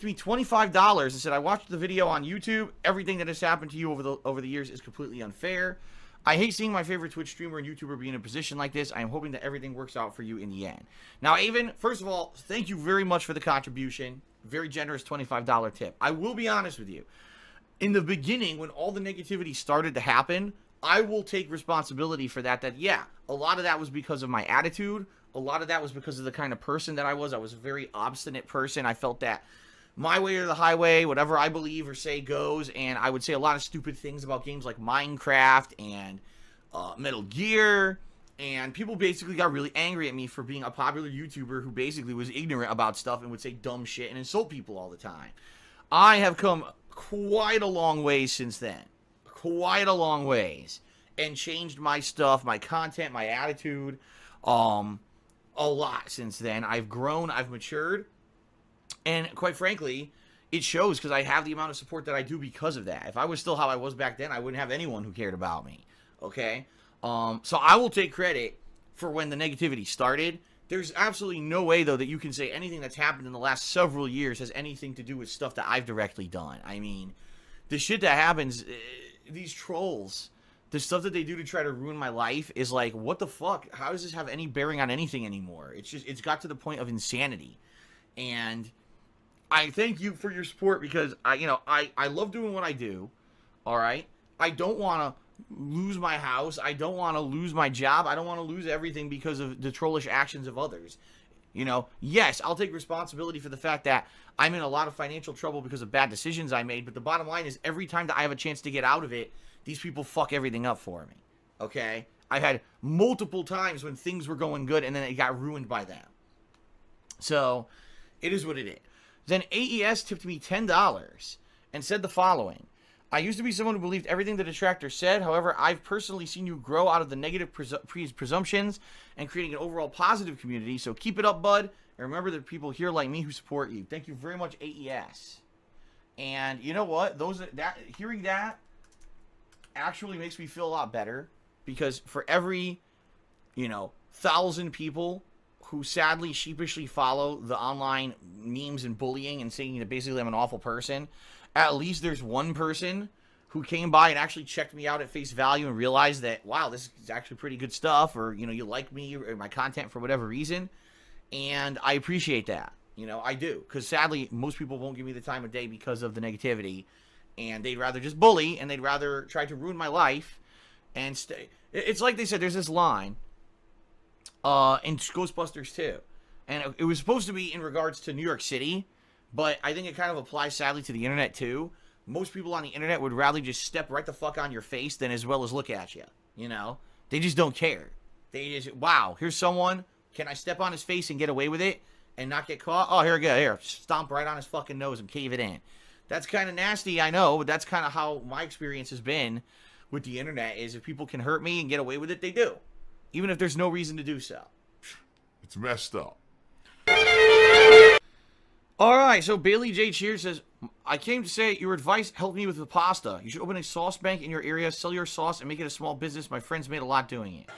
me $25 and said, I watched the video on YouTube. Everything that has happened to you over the years is completely unfair. I hate seeing my favorite Twitch streamer and YouTuber be in a position like this. I am hoping that everything works out for you in the end. Now, Avon, first of all, thank you very much for the contribution. Very generous $25 tip. I will be honest with you. In the beginning, when all the negativity started to happen, I will take responsibility for that. Yeah, a lot of that was because of my attitude. A lot of that was because of the kind of person that I was. I was a very obstinate person. I felt that my way or the highway, whatever I believe or say goes, and I would say a lot of stupid things about games like Minecraft and Metal Gear, and people basically got really angry at me for being a popular YouTuber who basically was ignorant about stuff and would say dumb shit and insult people all the time. I have come quite a long way since then. Quite a long ways. And changed my stuff, my content, my attitude, a lot since then. I've grown, I've matured. And quite frankly, it shows because I have the amount of support that I do because of that. If I was still how I was back then, I wouldn't have anyone who cared about me. Okay? So I will take credit for when the negativity started. There's absolutely no way, though, that you can say anything that's happened in the last several years has anything to do with stuff that I've directly done. I mean, the shit that happens, these trolls, the stuff that they do to try to ruin my life is like, what the fuck? How does this have any bearing on anything anymore? It's got to the point of insanity. And I thank you for your support because I love doing what I do. All right. I don't want to lose my house. I don't want to lose my job. I don't want to lose everything because of the trollish actions of others. Yes, I'll take responsibility for the fact that I'm in a lot of financial trouble because of bad decisions I made. But the bottom line is every time that I have a chance to get out of it, these people fuck everything up for me. Okay. I've had multiple times when things were going good and then it got ruined by them. So it is what it is. Then AES tipped me $10 and said the following. I used to be someone who believed everything the detractor said. However, I've personally seen you grow out of the negative presumptions and creating an overall positive community. So keep it up, bud. And remember there are people here like me who support you. Thank you very much, AES. And you know what? Hearing that actually makes me feel a lot better. Because for every, 1,000 people who sadly sheepishly follow the online memes and bullying and saying that basically I'm an awful person, at least there's one person who came by and actually checked me out at face value and realized that, wow, this is actually pretty good stuff, or, you like me or my content for whatever reason, and I appreciate that. I do, because sadly, most people won't give me the time of day because of the negativity, and they'd rather just bully, and they'd rather try to ruin my life, and stay. It's like they said, there's this line, in Ghostbusters 2. And it was supposed to be in regards to New York City, but I think it kind of applies sadly to the internet too. Most people on the internet would rather just step right the fuck on your face than as well as look at you. They just don't care. They just, wow, here's someone. Can I step on his face and get away with it and not get caught? Oh, here we go. Here, stomp right on his fucking nose and cave it in. That's kind of nasty, I know, but that's kind of how my experience has been with the internet, is if people can hurt me and get away with it, they do. Even if there's no reason to do so. It's messed up. Alright, so Bailey J. Cheers says, I came to say your advice helped me with the pasta. You should open a sauce bank in your area, sell your sauce, and make it a small business. My friends made a lot doing it.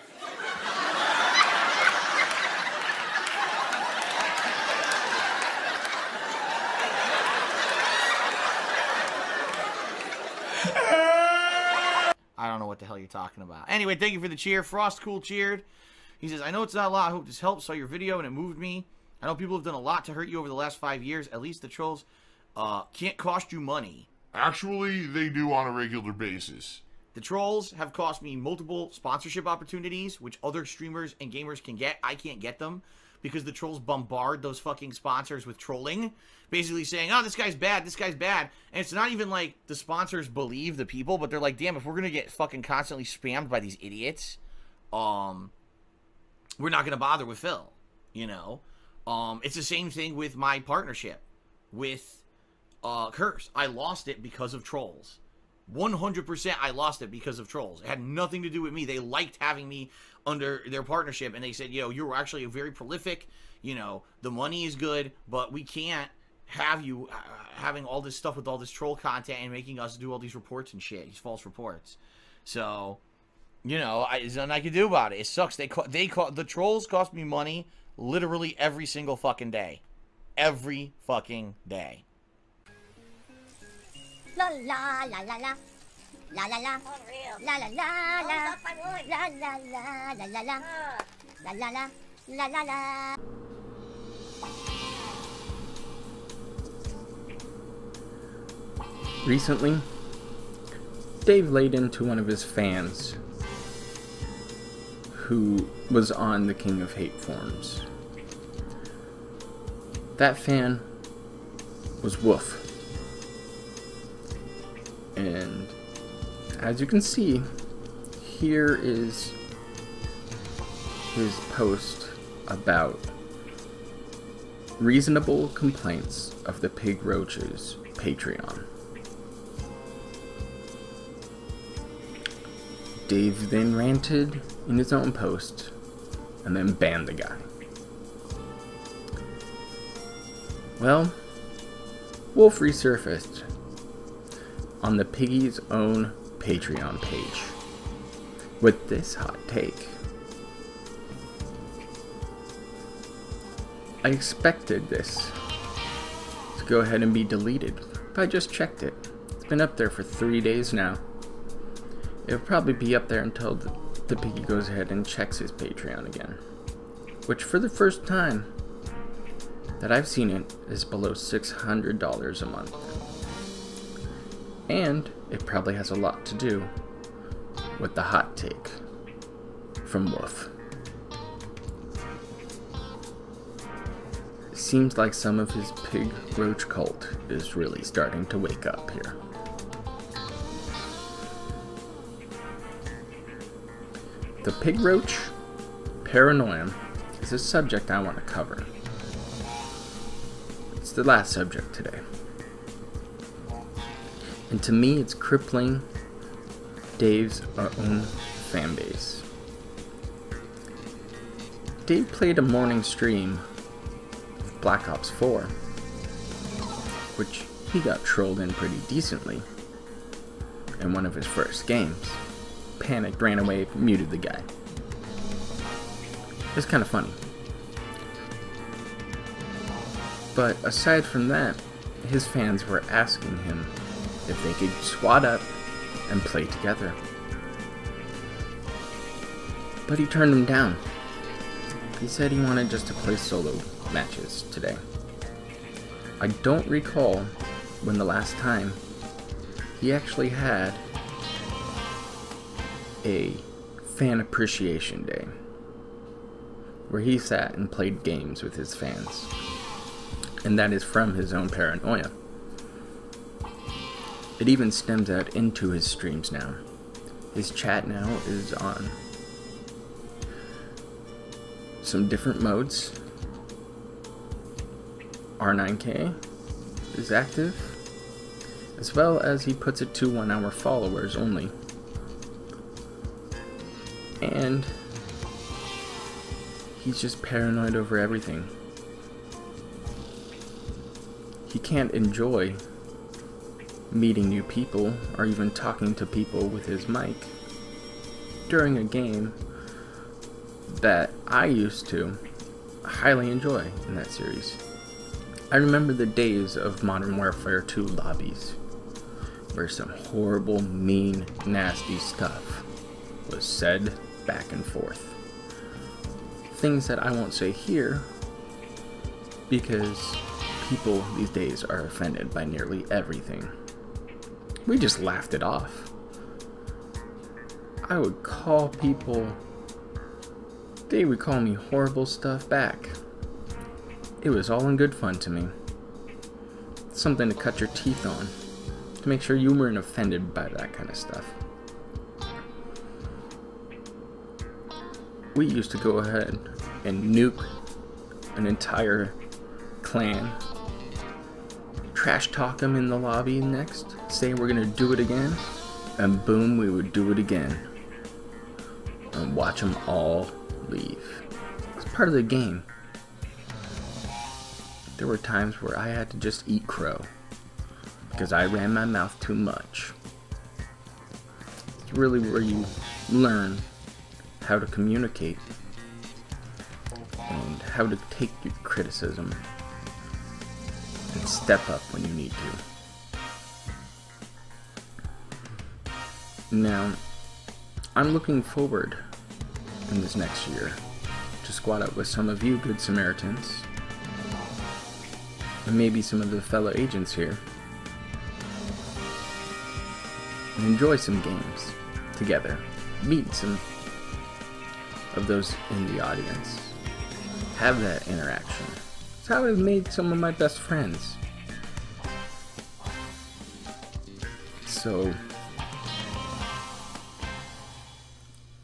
I don't know what the hell you're talking about. Anyway, thank you for the cheer. Frost Cool cheered. He says, I know it's not a lot. I hope this helps. Saw your video and it moved me. I know people have done a lot to hurt you over the last 5 years. At least the trolls can't cost you money. Actually, they do on a regular basis. The trolls have cost me multiple sponsorship opportunities, which other streamers and gamers can get. I can't get them because the trolls bombard those fucking sponsors with trolling. Basically saying, oh, this guy's bad, this guy's bad. And it's not even like the sponsors believe the people, but they're like, damn, if we're going to get fucking constantly spammed by these idiots, we're not going to bother with Phil, It's the same thing with my partnership with Curse. I lost it because of trolls. 100% I lost it because of trolls. It had nothing to do with me. They liked having me under their partnership, and they said, you're actually very prolific. The money is good, but we can't have you having all this stuff with all this troll content and making us do all these reports and shit, these false reports. So, there's nothing I can do about it. It sucks. The trolls cost me money literally every single fucking day. Every fucking day. La la la la la. La la la. La la la la. La la la la la la. La la la. La la la. Recently, Dave laid into one of his fans who was on the King of Hate forums. That fan was Wolf. And as you can see, here is his post about reasonable complaints of the Pig Roach's Patreon. Dave then ranted in his own post and then banned the guy. Well, Wolf resurfaced on the Piggy's own Patreon page with this hot take. I expected this to go ahead and be deleted, but I just checked it. It's been up there for 3 days now. It'll probably be up there until the Piggy goes ahead and checks his Patreon again. Which, for the first time that I've seen it, is below $600 a month. And it probably has a lot to do with the hot take from Wolf. It seems like some of his Pig Roach cult is really starting to wake up here. The Pig Roach Paranoia is a subject I want to cover. It's the last subject today. And to me, it's crippling Dave's own fan base. Dave played a morning stream of Black Ops 4, which he got trolled in pretty decently in one of his first games. Panicked, ran away, muted the guy. It's kind of funny. But aside from that, his fans were asking him if they could squad up and play together. But he turned them down. He said he wanted just to play solo matches today. I don't recall when the last time he actually had a fan appreciation day where he sat and played games with his fans, and that is from his own paranoia. It even stems out into his streams now. His chat now is on some different modes. R9K is active, as well as he puts it to 1 hour followers only. And he's just paranoid over everything. He can't enjoy meeting new people or even talking to people with his mic during a game that I used to highly enjoy in that series. I remember the days of Modern Warfare 2 lobbies where some horrible, mean, nasty stuff was said back and forth. Things that I won't say here because people these days are offended by nearly everything. We just laughed it off. I would call people, they would call me horrible stuff back. It was all in good fun to me. Something to cut your teeth on, to make sure you weren't offended by that kind of stuff. We used to go ahead and nuke an entire clan, trash talk them in the lobby next, say we're gonna do it again, and boom, we would do it again. And watch them all leave. It's part of the game. There were times where I had to just eat crow because I ran my mouth too much. It's really where you learn how to communicate and how to take your criticism and step up when you need to. Now, I'm looking forward in this next year to squat up with some of you good Samaritans, and maybe some of the fellow agents here, and enjoy some games together, meet some of those in the audience, have that interaction. It's how I've made some of my best friends. So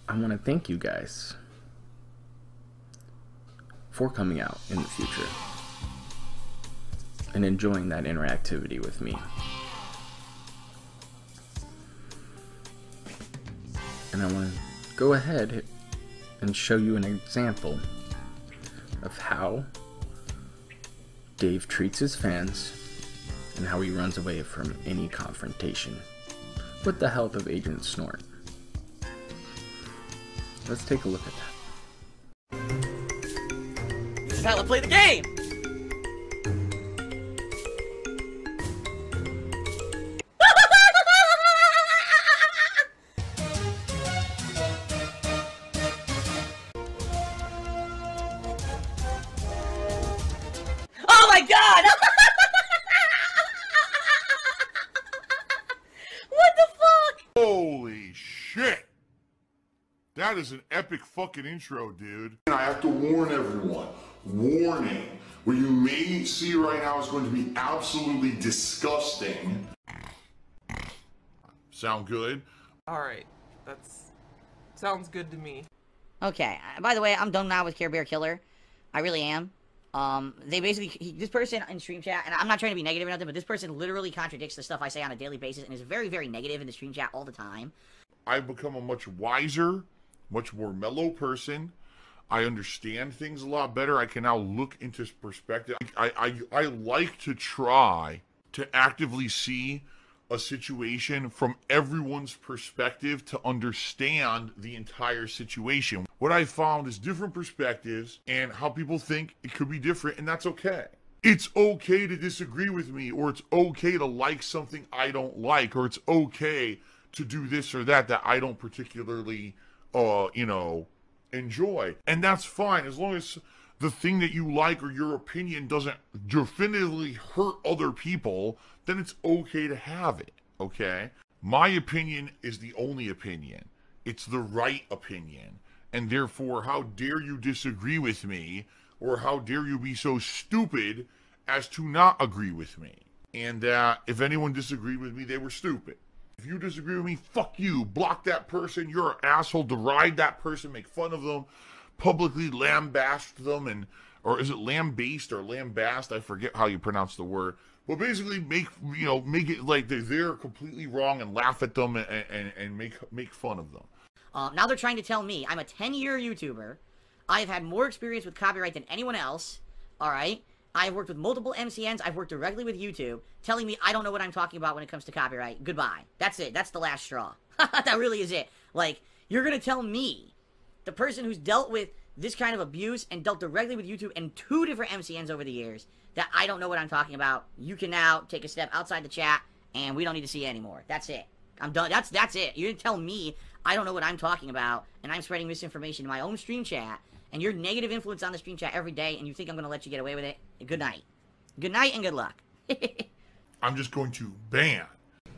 I want to thank you guys for coming out in the future and enjoying that interactivity with me. And I want to go ahead and show you an example of how Dave treats his fans and how he runs away from any confrontation with the help of Agent Snort. Let's take a look at that. This is how to play the game! Oh my god! What the fuck? Holy shit! That is an epic fucking intro, dude. And I have to warn everyone. Warning. What you may see right now is going to be absolutely disgusting. Sound good? Alright. Sounds good to me. Okay, by the way, I'm done now with Care Bear Killer. I really am. They basically, this person in stream chat, and I'm not trying to be negative or nothing, but this person literally contradicts the stuff I say on a daily basis and is very, very negative in the stream chat all the time. I've become a much wiser, much more mellow person. I understand things a lot better. I can now look into perspective. I like to try to actively see a situation from everyone's perspective to understand the entire situation. What I found is different perspectives and how people think it could be different, and that's okay. It's okay to disagree with me, or it's okay to like something I don't like, or it's okay to do this or that I don't particularly, enjoy. And that's fine, as long as the thing that you like or your opinion doesn't definitively hurt other people, then it's okay to have it, okay? My opinion is the only opinion. It's the right opinion. And therefore, how dare you disagree with me, or how dare you be so stupid as to not agree with me? And if anyone disagreed with me, they were stupid. If you disagree with me, fuck you. Block that person. You're an asshole. Deride that person. Make fun of them. Publicly lambast them, or is it lambast or lambast? I forget how you pronounce the word. But basically, make it like they're completely wrong and laugh at them and make fun of them. Now they're trying to tell me I'm a 10-year YouTuber. I've had more experience with copyright than anyone else. All right. I've worked with multiple MCNs. I've worked directly with YouTube, telling me I don't know what I'm talking about when it comes to copyright. Goodbye. That's it. That's the last straw. That really is it. Like, you're going to tell me, the person who's dealt with this kind of abuse and dealt directly with YouTube and 2 different MCNs over the years, that I don't know what I'm talking about. You can now take a step outside the chat, and we don't need to see you anymore. That's it. I'm done. That's it. You're going to tell me I don't know what I'm talking about, and I'm spreading misinformation in my own stream chat, and you're negative influence on the stream chat every day, and you think I'm going to let you get away with it? Good night. Good night and good luck. I'm just going to ban.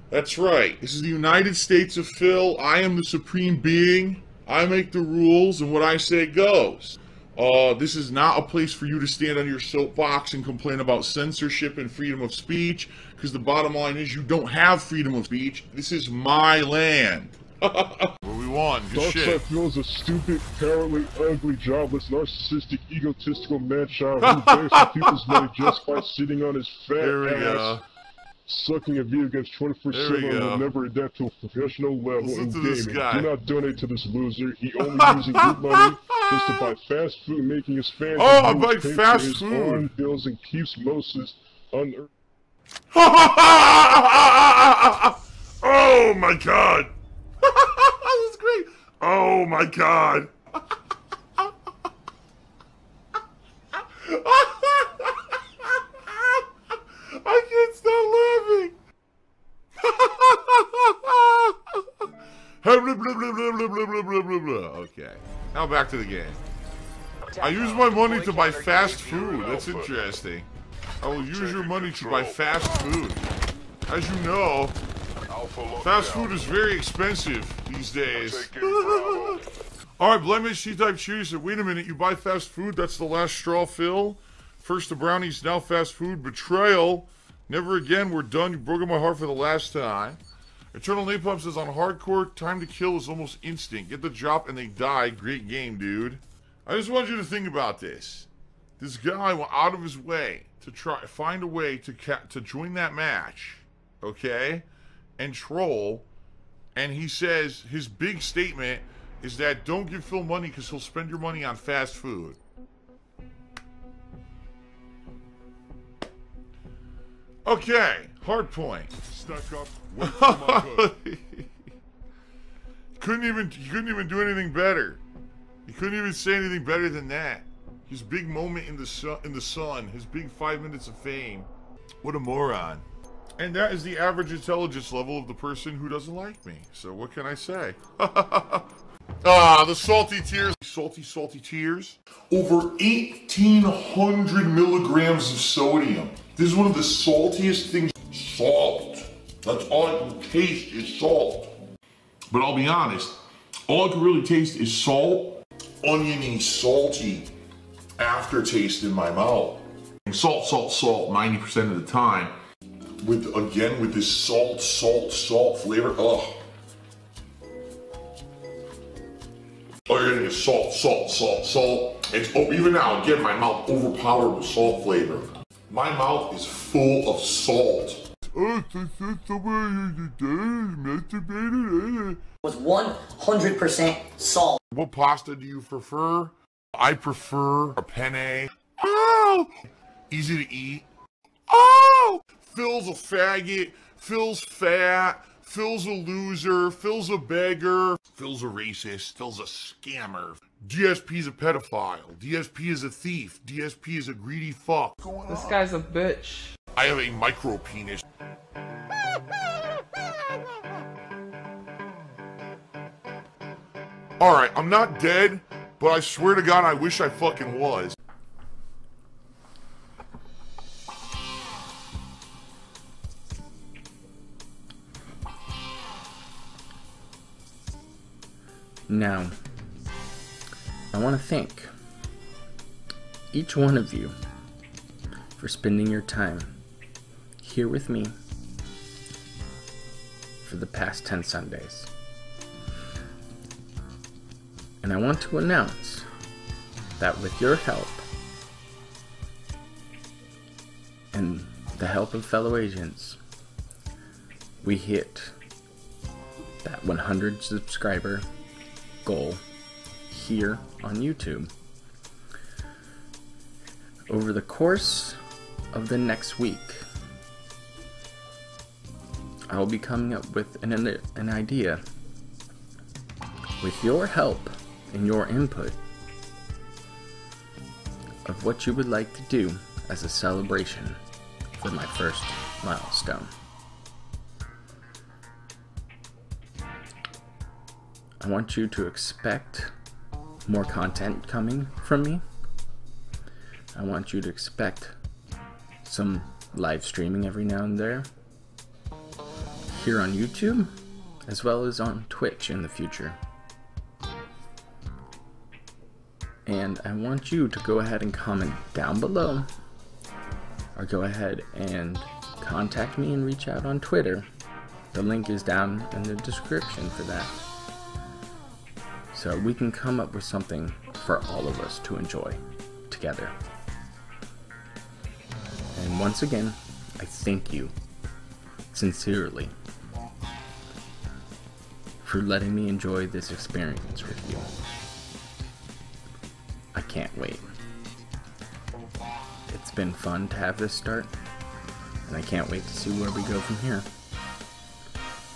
That's right. This is the United States of Phil. I am the supreme being. I make the rules, and what I say goes. This is not a place for you to stand on your soapbox and complain about censorship and freedom of speech, because the bottom line is you don't have freedom of speech. This is my land. What we want, good shit. Phil is a stupid, cowardly, ugly, jobless, narcissistic, egotistical man-child who begs for people's money just by sitting on his fat ass, sucking a video games 24/7 and will never adapt to a professional level in gaming. Do not donate to this loser. He only using your money just to buy fast food, making his fans I buy fast food bills and keeps Moses unearned. Oh my god! This is great! Oh my god! I can't stop laughing! blah, blah. Okay. Now back to the game. I use my money to buy fast food. That's interesting. I will use your money to buy fast food. As you know, fast food is very expensive these days. Alright, Blemish, C-Type Cheers said, wait a minute, you buy fast food? That's the last straw, Phil? First the brownies, now fast food. Betrayal. Never again, we're done. You broke my heart for the last time. Eternal Napalm says, on hardcore, time to kill is almost instant. Get the drop and they die. Great game, dude. I just want you to think about this. This guy went out of his way to find a way to join that match, okay, and troll. And he says his big statement is that don't give Phil money because he'll spend your money on fast food. Okay, hard point. Stack up. Wait for my hood. He couldn't even do anything better. He couldn't even say anything better than that. His big moment in the sun, his big 5 minutes of fame. What a moron. And that is the average intelligence level of the person who doesn't like me. So what can I say? The salty tears. Salty, salty tears. Over 1,800 milligrams of sodium. This is one of the saltiest things. Salt. That's all I can taste is salt. But I'll be honest, all I can really taste is salt, oniony, salty aftertaste in my mouth. Salt, salt, salt 90% of the time. With this salt flavor. Ugh. Oh, you're getting salt, salt, salt, salt. It's even now, again, my mouth overpowered with salt flavor. My mouth is full of salt. Was 100% salt. What pasta do you prefer? I prefer a penne. Oh! Easy to eat. Oh! Phil's a faggot. Phil's fat. Phil's a loser. Phil's a beggar. Phil's a racist. Phil's a scammer. DSP's a pedophile. DSP is a thief. DSP is a greedy fuck. This guy's a bitch. I have a micro penis. Alright, I'm not dead, but I swear to God I wish I fucking was. Now, I want to thank each one of you for spending your time here with me for the past 10 Sundays. And I want to announce that with your help and the help of fellow agents, we hit that 100 subscriber goal here on YouTube. Over the course of the next week, I will be coming up with an idea with your help and your input of what you would like to do as a celebration for my first milestone. I want you to expect more content coming from me. I want you to expect some live streaming every now and then here on YouTube, as well as on Twitch in the future. And I want you to go ahead and comment down below, or go ahead and contact me and reach out on Twitter. The link is down in the description for that. So we can come up with something for all of us to enjoy together. And once again, I thank you sincerely for letting me enjoy this experience with you. I can't wait. It's been fun to have this start, and I can't wait to see where we go from here.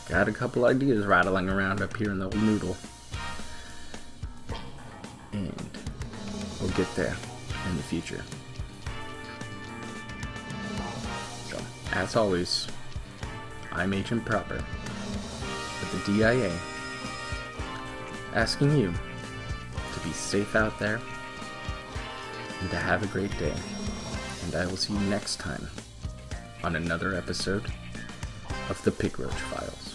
Got a couple ideas rattling around up here in the noodle, and we'll get there in the future. So, as always, I'm Agent Proper with the DIA, asking you to be safe out there and to have a great day. And I will see you next time on another episode of the Pig Roach Files.